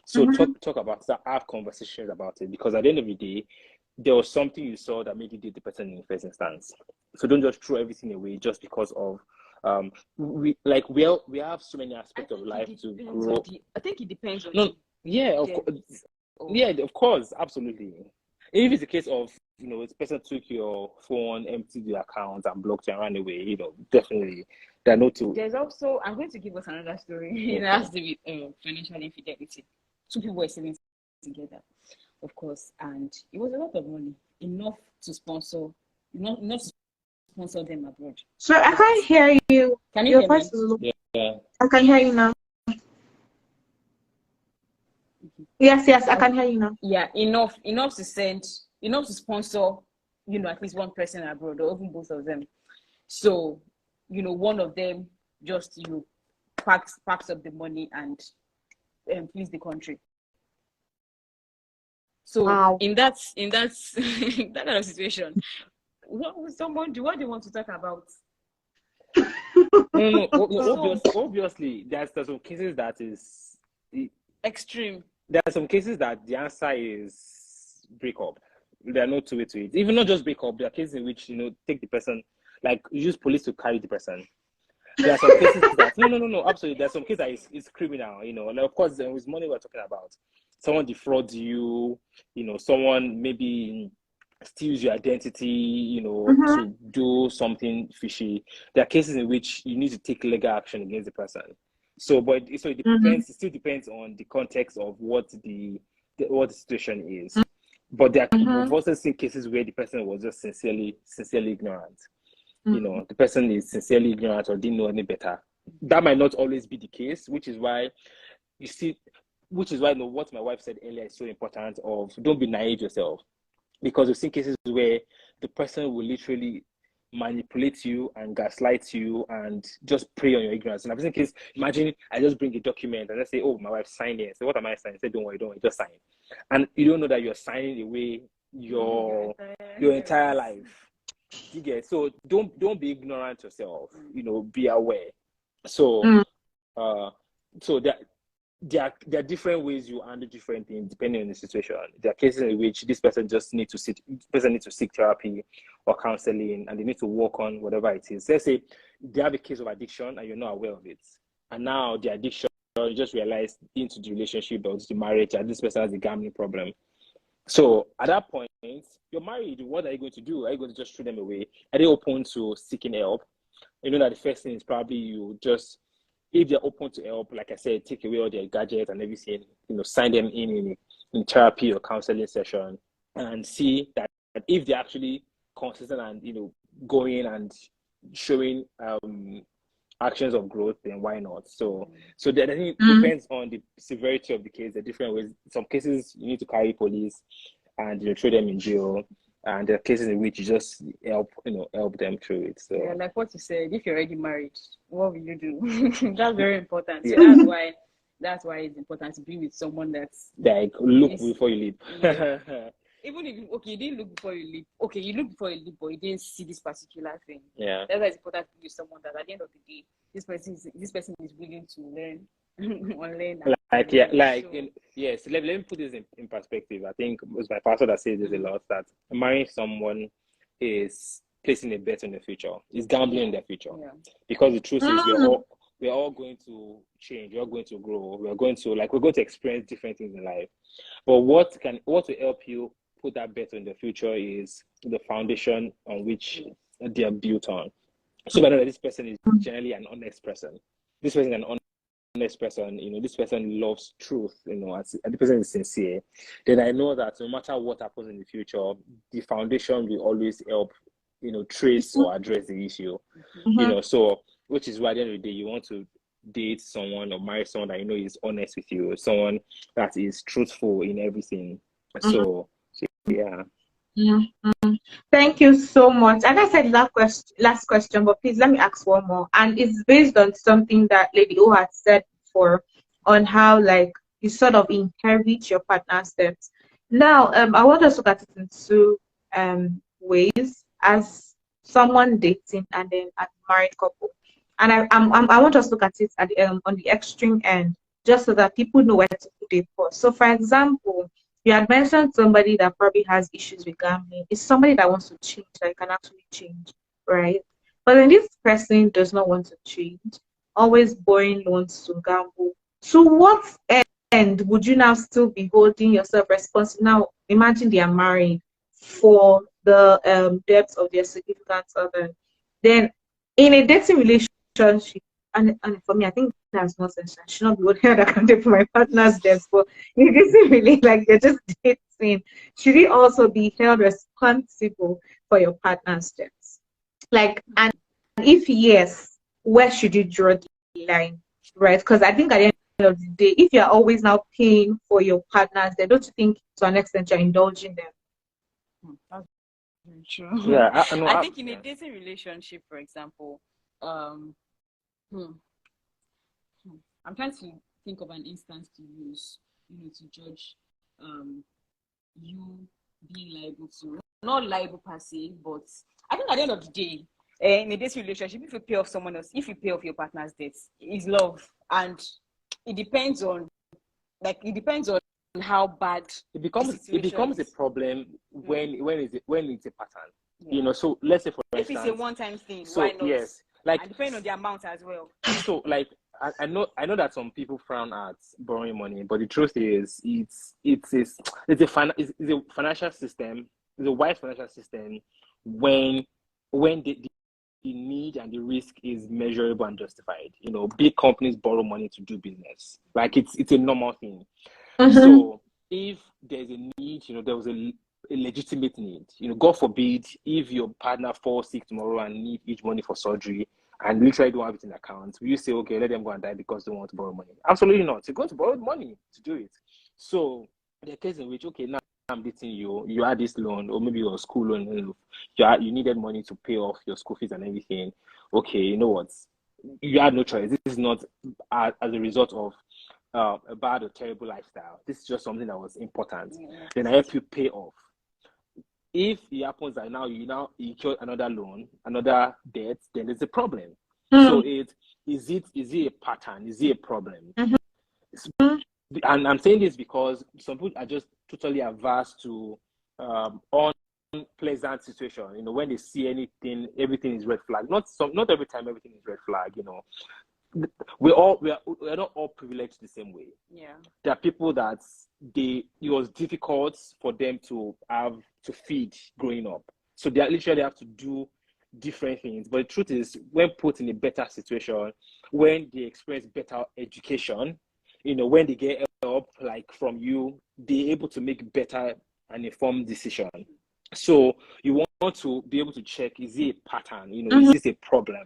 So talk about that. Have conversations about it, because at the end of the day, there was something you saw that made you date the person in the first instance. So don't just throw everything away just because of we have so many aspects of life to grow. I think it depends on of course, absolutely. If it's a case of this person took your phone, emptied your account, and blocked you and ran away, definitely there are no two. There's also, I'm going to give us another story. It has to do with financial infidelity. Two people were saving together, of course, and it was a lot of money, enough to sponsor them abroad. So I can't hear you. Can you hear me? Yeah. I can hear you now. Yes, I can hear you now. Yeah, enough to sponsor, at least one person abroad, or even both of them. So, one of them just, packs up the money and flees the country. So in that in that kind of situation, What would someone do? What do you want to talk about? No, obviously, there's some cases that is extreme. There are some cases that the answer is break up. There are no two way to it. Even not just break up, there are cases in which, take the person, like use police to carry the person. There are some cases that no, absolutely. There are some cases that is criminal, Like, of course, there is money we're talking about. Someone defrauds you, someone maybe steals your identity, to do something fishy. There are cases in which you need to take legal action against the person. So it depends. It still depends on the context of what the situation is. But we've also seen cases where the person was just sincerely ignorant. The person is sincerely ignorant or didn't know any better. That might not always be the case, which is why what my wife said earlier is so important. Of don't be naive yourself, because we've seen cases where the person will literally manipulate you and gaslight you and just prey on your ignorance. And I've seen case, imagine I just bring a document and I say, oh, my wife signed it. So what am I signing? I say, don't worry, just sign. And you don't know that you're signing away your entire life. You get? So don't be ignorant yourself. Be aware. So there are different ways you handle different things depending on the situation. There are cases in which this person needs to seek therapy or counseling, and they need to work on whatever it is. Let's say they have a case of addiction and you're not aware of it, and now the addiction, you just realize into the relationship or the marriage that this person has a gambling problem. So at that point, you're married. What are you going to do? Are you going to just throw them away? Are they open to seeking help? That the first thing is probably you just, if they're open to help, like I said, take away all their gadgets and everything, sign them in therapy or counseling session, and see that if they're actually consistent and, going and showing actions of growth, then why not? So I think it depends on the severity of the case, the different ways. Some cases you need to carry police and throw them in jail. And there are cases in which you just help them through it. So yeah, like what you said, if you're already married, what will you do? That's very important. Yeah. So that's why it's important to be with someone that's like look before you leave. Yeah. Even if you didn't look before you leave. Okay, you look before you leave, but you didn't see this particular thing. Yeah. That's why it's important to be with someone that at the end of the day, this person is willing to learn. Yes, let me put this in perspective. I think it was my pastor that says this a lot, that marrying someone is placing a bet on the future, is gambling in the future. Yeah. Because the truth is we're all going to change, we're going to grow, we're going to experience different things in life. But what will help you put that bet on the future is the foundation on which they are built on. So I know that this person is generally an honest person. This person is an honest person, this person loves truth, and the person is sincere, then I know that no matter what happens in the future, the foundation will always help, trace or address the issue. So which is why at the end of the day, you want to date someone or marry someone that is honest with you, someone that is truthful in everything. So yeah. Thank you so much. And I said last question, but please let me ask one more. And it's based on something that Lady O had said before on how you sort of inherit your partner's debts. Now, I want us to look at it in two ways: as someone dating and then as a married couple. And I want us to look at it at on the extreme end, just so that people know where to put it first. So, for example, you had mentioned somebody that probably has issues with gambling. It's somebody that wants to change, that can actually change, right? But then this person does not want to change, always borrowing loans to gamble. To what end would you now still be holding yourself responsible? Now, imagine they are married, for the debts of their significant other. Then, in a dating relationship, and for me, I think that's nonsense. I should not be holding accountable for my partner's debts. But it isn't really like they're just dating. Should he also be held responsible for your partner's debts? And if yes, where should you draw the line? Right? Because I think at the end of the day, if you're always now paying for your partners, then don't you think to an extent you're indulging them? That's very true. Yeah, I think in a dating relationship, for example, I'm trying to think of an instance to use, to judge you being liable to, not liable per se, but I think at the end of the day, in a dating relationship, if you pay off someone else, if you pay off your partner's debts, it's love, and it depends on how bad it becomes a problem when it's a pattern. Yeah. You know, so let's say for if instance, it's a one-time thing, so why not? yes, like, and depending on the amount as well. So like I know that some people frown at borrowing money, but the truth is it's a financial system, it's a wise financial system when the need and the risk is measurable and justified. You know, big companies borrow money to do business. Like it's a normal thing. So if there's a need, you know, there was a legitimate need, you know, God forbid if your partner falls sick tomorrow and need each money for surgery and literally don't have it in account, will you say, okay, let them go and die because they want to borrow money? Absolutely not. You're going to borrow money to do it. So the case in which, okay, now I'm dating you, you had this loan, or maybe your school loan, you needed money to pay off your school fees and everything. Okay, you know what? You had no choice. This is not as a result of a bad or terrible lifestyle. This is just something that was important. Then I help you pay off. If it happens that now you incur another loan, another debt, then there's a problem. So is it a pattern? Is it a problem? And I'm saying this because some people are just totally averse to unpleasant situation. You know, when they see anything, everything is red flag. Not every time everything is red flag. You know, we're not all privileged the same way. Yeah, there are people that it was difficult for them to feed growing up, so they literally have to do different things. But the truth is, when put in a better situation, when they experience better education, you know, when they get help like from you, they're able to make better and informed decision. So you want to be able to check, is it a pattern? You know, is this a problem?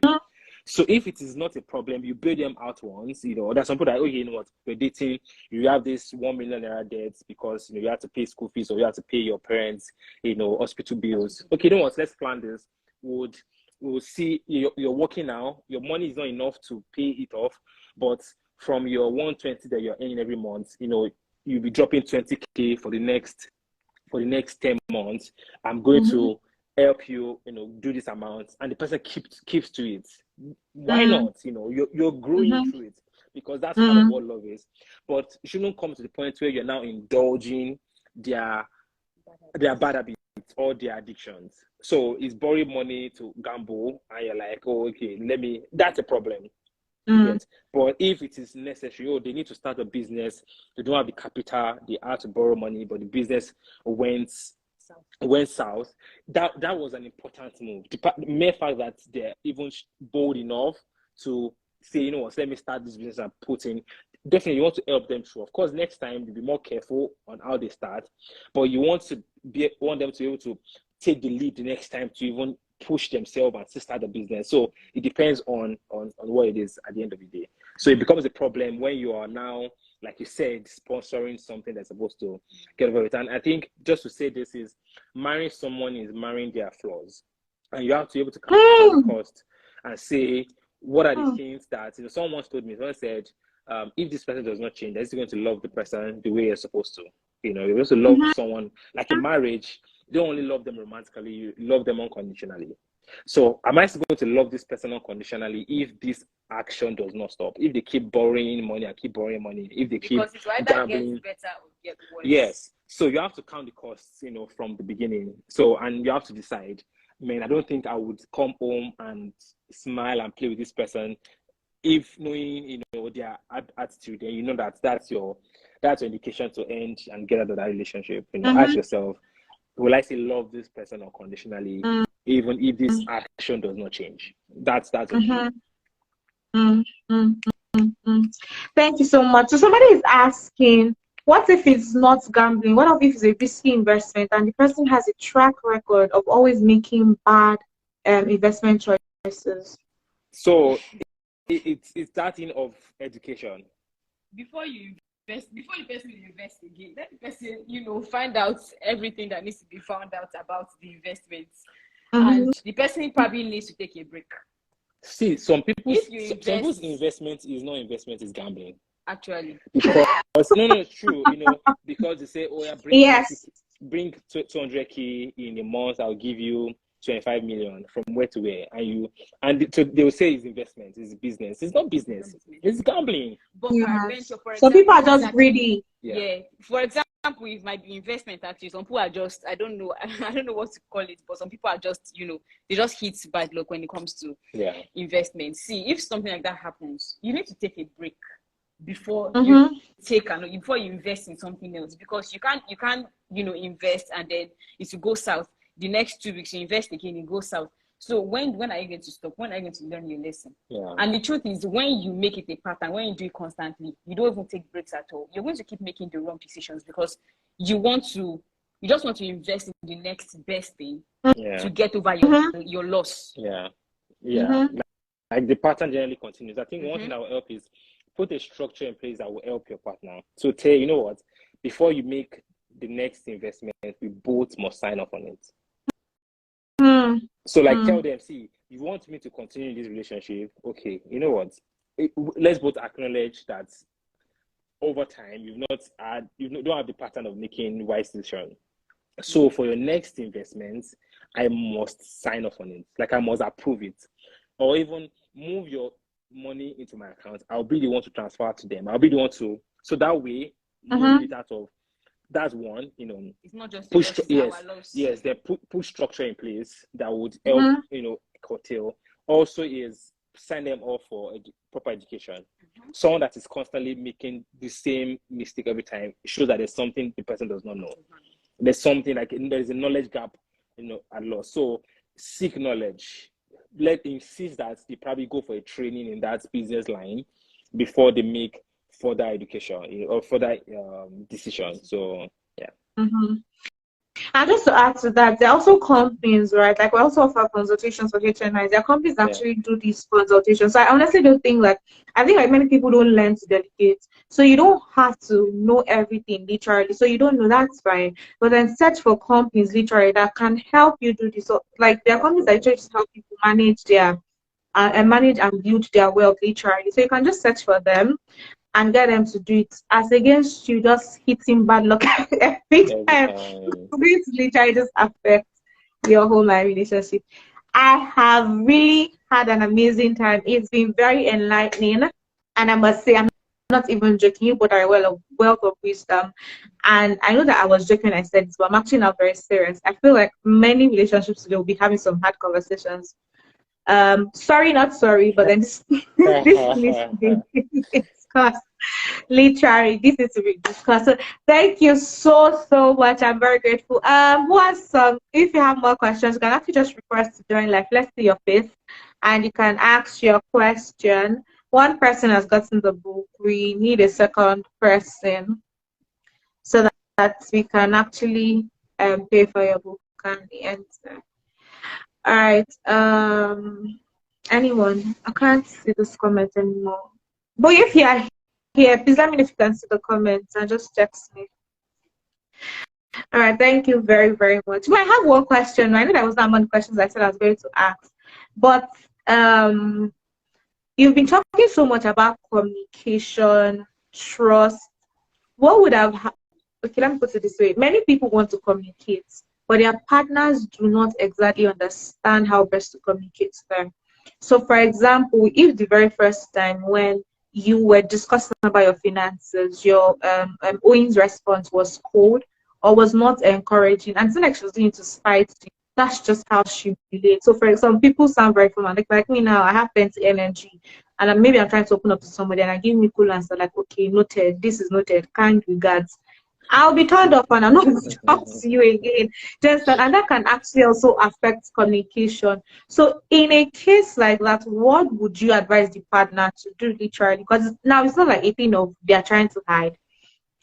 So if it is not a problem, you bail them out once. You know, there's some people that, okay, you know what, you're dating, you have this 1 million naira debt because, you know, you have to pay school fees or you have to pay your parents, you know, hospital bills. Okay, you know what, let's plan this. We'll see, you're working now, your money is not enough to pay it off, but from your 120 that you're earning every month, you know, you'll be dropping 20K for the next 10 months. I'm going to help you, you know, do this amount, and the person keeps to it. Why not? You know, you're growing through it, because that's part of what love is. But it shouldn't come to the point where you're now indulging their bad habits or their addictions. So it's borrowing money to gamble, and you're like, oh, okay, that's a problem. Yes. But if it is necessary, they need to start a business, they don't have the capital, they have to borrow money, but the business went south. That was an important move. The mere fact that they're even bold enough to say, you know what, let me start this business and put in. Definitely, you want to help them through. Of course, next time you'll be more careful on how they start, but you want them to be able to take the lead the next time to even push themselves and to start the business. So it depends on what it is at the end of the day. So it becomes a problem when you are now, like you said, sponsoring something that's supposed to get over it. And I think just to say this is, marrying someone is marrying their flaws, and you have to be able to count the cost and say, what are the things that, you know, someone once told me, someone said, if this person does not change, they're still going to love the person the way you're supposed to. You know, you're supposed to love someone like in marriage. You don't only love them romantically, you love them unconditionally. So am I still going to love this person unconditionally if this action does not stop? If they keep borrowing money and keep borrowing money, if they keep gambling, better or get worse. Yes. So you have to count the costs, you know, from the beginning. So, and you have to decide. I mean, I don't think I would come home and smile and play with this person if knowing, you know, their attitude, and you know that's your indication to end and get out of that relationship. You know, ask yourself, will I still love this person unconditionally, even if this action does not change? That's okay. Thank you so much. So somebody is asking, what if it's not gambling? What if it's a risky investment and the person has a track record of always making bad investment choices? So it's starting of education. Before you invest, before the person invest again, let the person, you know, find out everything that needs to be found out about the investments. And the person probably needs to take a break. See, some people's investment is not investment, is gambling. Actually. Because no, it's true, you know, because they say, oh yeah, bring 200K in a month, I'll give you 25 million from where to where, and so they will say it's investment, it's business. It's not business, it's gambling. But Yes. for So example, people are just greedy. Yeah. For example, it might be investment actually. Some people are just, I don't know, I don't know what to call it, but some people are just, they just hit bad luck when it comes to investment. See, if something like that happens, you need to take a break before you before you invest in something else, because you can't invest and then it will go south. The next 2 weeks you invest again, it goes south. So when are you going to stop? When are you going to learn your lesson? And the truth is, when you make it a pattern, when you do it constantly, you don't even take breaks at all. You're going to keep making the wrong decisions because you just want to invest in the next best thing to get over your loss. Like the pattern generally continues. I think one thing that will help is put a structure in place that will help your partner. So tell you know what, before you make the next investment, we both must sign off on it. So like tell them, see, you want me to continue this relationship, okay, you know what, let's both acknowledge that over time you don't have the pattern of making wise decisions. So for your next investment, I must sign off on it. Like I must approve it, or even move your money into my account. I'll be the one to transfer to them. I'll be the one to, so that way it out of. That's one, it's not just push they put structure in place that would help curtail. Also is sign them off for proper education. Someone that is constantly making the same mistake every time shows that there's something the person does not know. There's something like there's a knowledge gap at law. So seek knowledge. Insist that they probably go for a training in that business line before they make further education or further decision. So And just to add to that, there are also companies, right? Like we also offer consultations for HNIs. There are companies that actually do these consultations. So I honestly don't think I think like many people don't learn to delegate. So you don't have to know everything literally. So you don't know, that's fine. But then search for companies literally that can help you do this. So like there are companies that actually just help people manage manage and build their wealth literally. So you can just search for them and get them to do it, as against you just hitting bad luck every time. It's literally just affect your whole life relationship. I have really had an amazing time. It's been very enlightening, and I must say I'm not even joking. You both are wealth of wisdom, and I know that I was joking when I said this, but I'm actually not very serious. I feel like many relationships today will be having some hard conversations. Sorry, not sorry, but then this needs to be discussed. Literally, this is to be discussed. So thank you so much. I'm very grateful. Who has some? If you have more questions, you can actually just request to join live. Let's see your face, and you can ask your question. One person has gotten the book. We need a second person so that we can actually pay for your book and the answer. All right. Anyone? I can't see this comment anymore. But if you are here, please let me know if you can see the comments and just text me. All right. Thank you very, very much. Well, I have one question. I know that was not one questions I said I was going to ask, but you've been talking so much about communication, trust. What would have? Okay, let me put it this way. Many people want to communicate, but their partners do not exactly understand how best to communicate to them. So, for example, if the very first time when you were discussing about your finances, your Owen's response was cold or was not encouraging, and it's not like she was doing it to spite you, that's just how she relates. So, for example, people sound very formal. Like me now, I have plenty energy, and maybe I'm trying to open up to somebody, and I give me cool answer like, okay, noted, this is noted, kind regards. I'll be turned off and I'm not going to talk to you again. Just that, and that can actually also affect communication. So in a case like that, what would you advise the partner to do literally? Because now it's not like a thing of they're trying to hide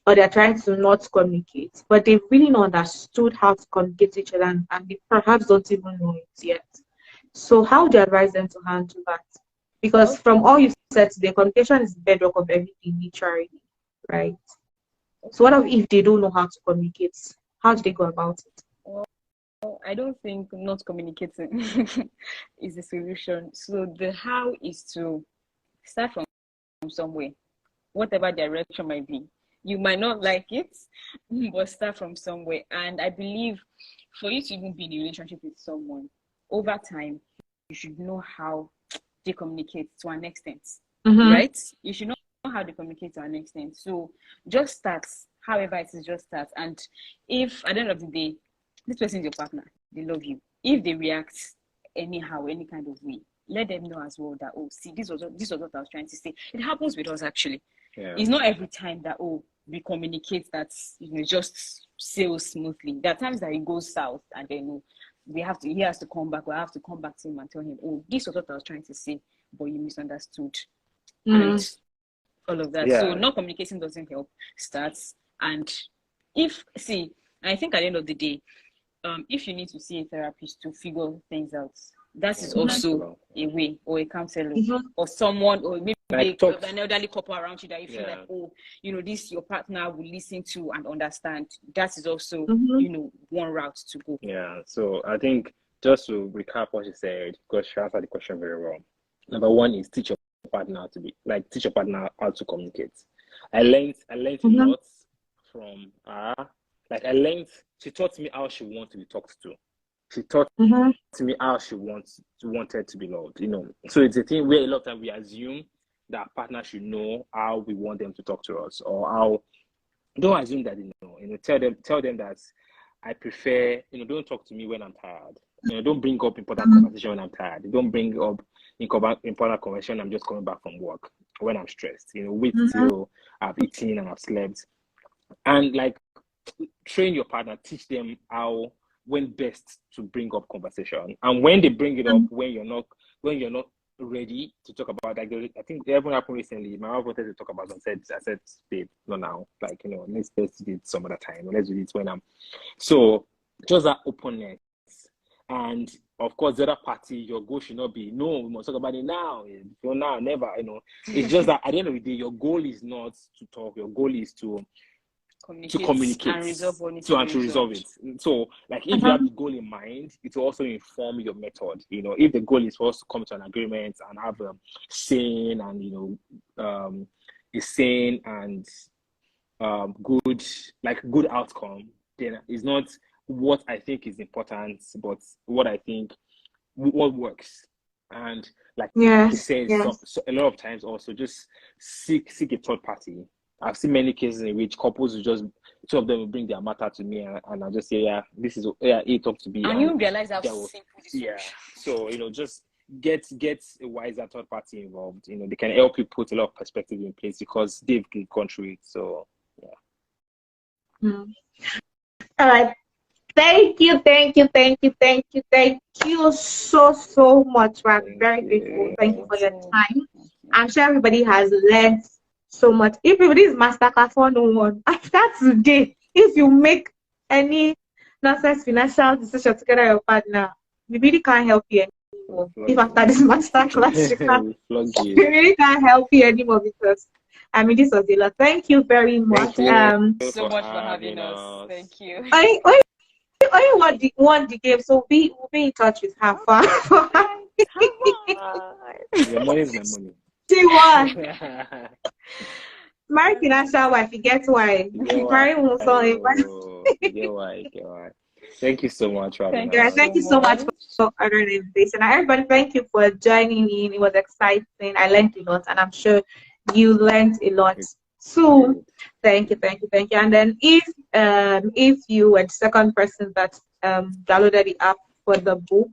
or they're trying to not communicate, but they've really not understood how to communicate to each other, and they perhaps don't even know it yet. So how do you advise them to handle that? Because from all you said today, communication is the bedrock of everything literally, right? So what if they don't know how to communicate? How do they go about it? Well, I don't think not communicating is the solution. So the how is to start from somewhere, whatever direction might be. You might not like it, but start from somewhere. And I believe for you to even be in a relationship with someone, over time, you should know how they communicate to an extent, Mm-hmm. right? You should know how they communicate to an extent. So just start, however it is, just start. And if at the end of the day, this person is your partner, they love you. If they react anyhow, any kind of way, let them know as well that, oh, see, this was what I was trying to say. It happens with us actually. Yeah. It's not every time that, oh, we communicate that, just sails smoothly. There are times that it goes south, and then he has to come back, or I have to come back to him and tell him, oh, this was what I was trying to say, but you misunderstood. And all of that. Yeah. So not communicating doesn't help. Starts. And I think at the end of the day, if you need to see a therapist to figure things out, that is also a way, or a counselor, or someone, or maybe an elderly couple around you that you feel like, oh, this your partner will listen to and understand. That is also, one route to go. Yeah. So I think, just to recap what she said, because she answered the question very well. Number one is teach your partner how to communicate. I learned a lot from her. She taught me how she wanted to be talked to. She taught me how she wanted to be loved. So it's a thing where a lot of time we assume that our partner should know how we want them to talk to us, or how. Don't assume that they know. Tell them that I prefer. Don't talk to me when I'm tired. Don't bring up important conversation when I'm tired. Don't bring up important conversation. I'm just coming back from work when I'm stressed. Wait till I've eaten and I've slept, and train your partner. Teach them when best to bring up conversation, and when they bring it up, when you're not ready to talk about. I think everyone happened recently. My wife wanted to talk about something. I said, babe, not now. Let's do it some other time. Let's do it when I'm. So just that openness. And of course, the other party, your goal should not be, no, we must talk about it now. Now, never. It's just that at the end of the day, your goal is not to talk. Your goal is to communicate and resolve it. So, if you have the goal in mind, it will also inform your method. If the goal is for us to come to an agreement and have a sane and good outcome, then it's not what I think is important, but what I think what works. And he says, so a lot of times also just seek a third party. I've seen many cases in which couples will two of them will bring their matter to me, and I'll just say, this is it up to be. And you realize how simple this is. Yeah. So just get a wiser third party involved. They can help you put a lot of perspective in place because they've gone through it. So all right. Thank you so much. I'm very grateful. Thank you for your time. I'm sure everybody has learned so much. If this is Masterclass 101, after today, if you make any nonsense financial decision together with your partner, we really can't help you anymore. If after this Masterclass, we really can't help you anymore because this was a lot. Thank you very much. Thank you so much for having us. Thank you. I won the game, so we'll be in touch with her. Your money is my money. She won. Marry financial wife, you get why. Marry why. Thank you so much for having us. Thank you so much for ordering the invitation. Everybody, thank you for joining in. It was exciting. I learned a lot, and I'm sure you learned a lot. So thank you. And then if you were the second person that downloaded the app for the book,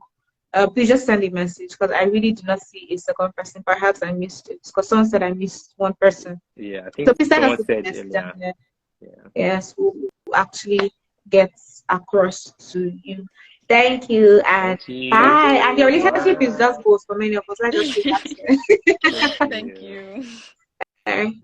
please just send a message because I really do not see a second person. Perhaps I missed it because someone said I missed one person. Yeah, I think so. Please send us a message. Yes, we'll actually get across to you. Thank you and bye. And your relationship is just goals for many of us. Let's just say that. Thank you. All right.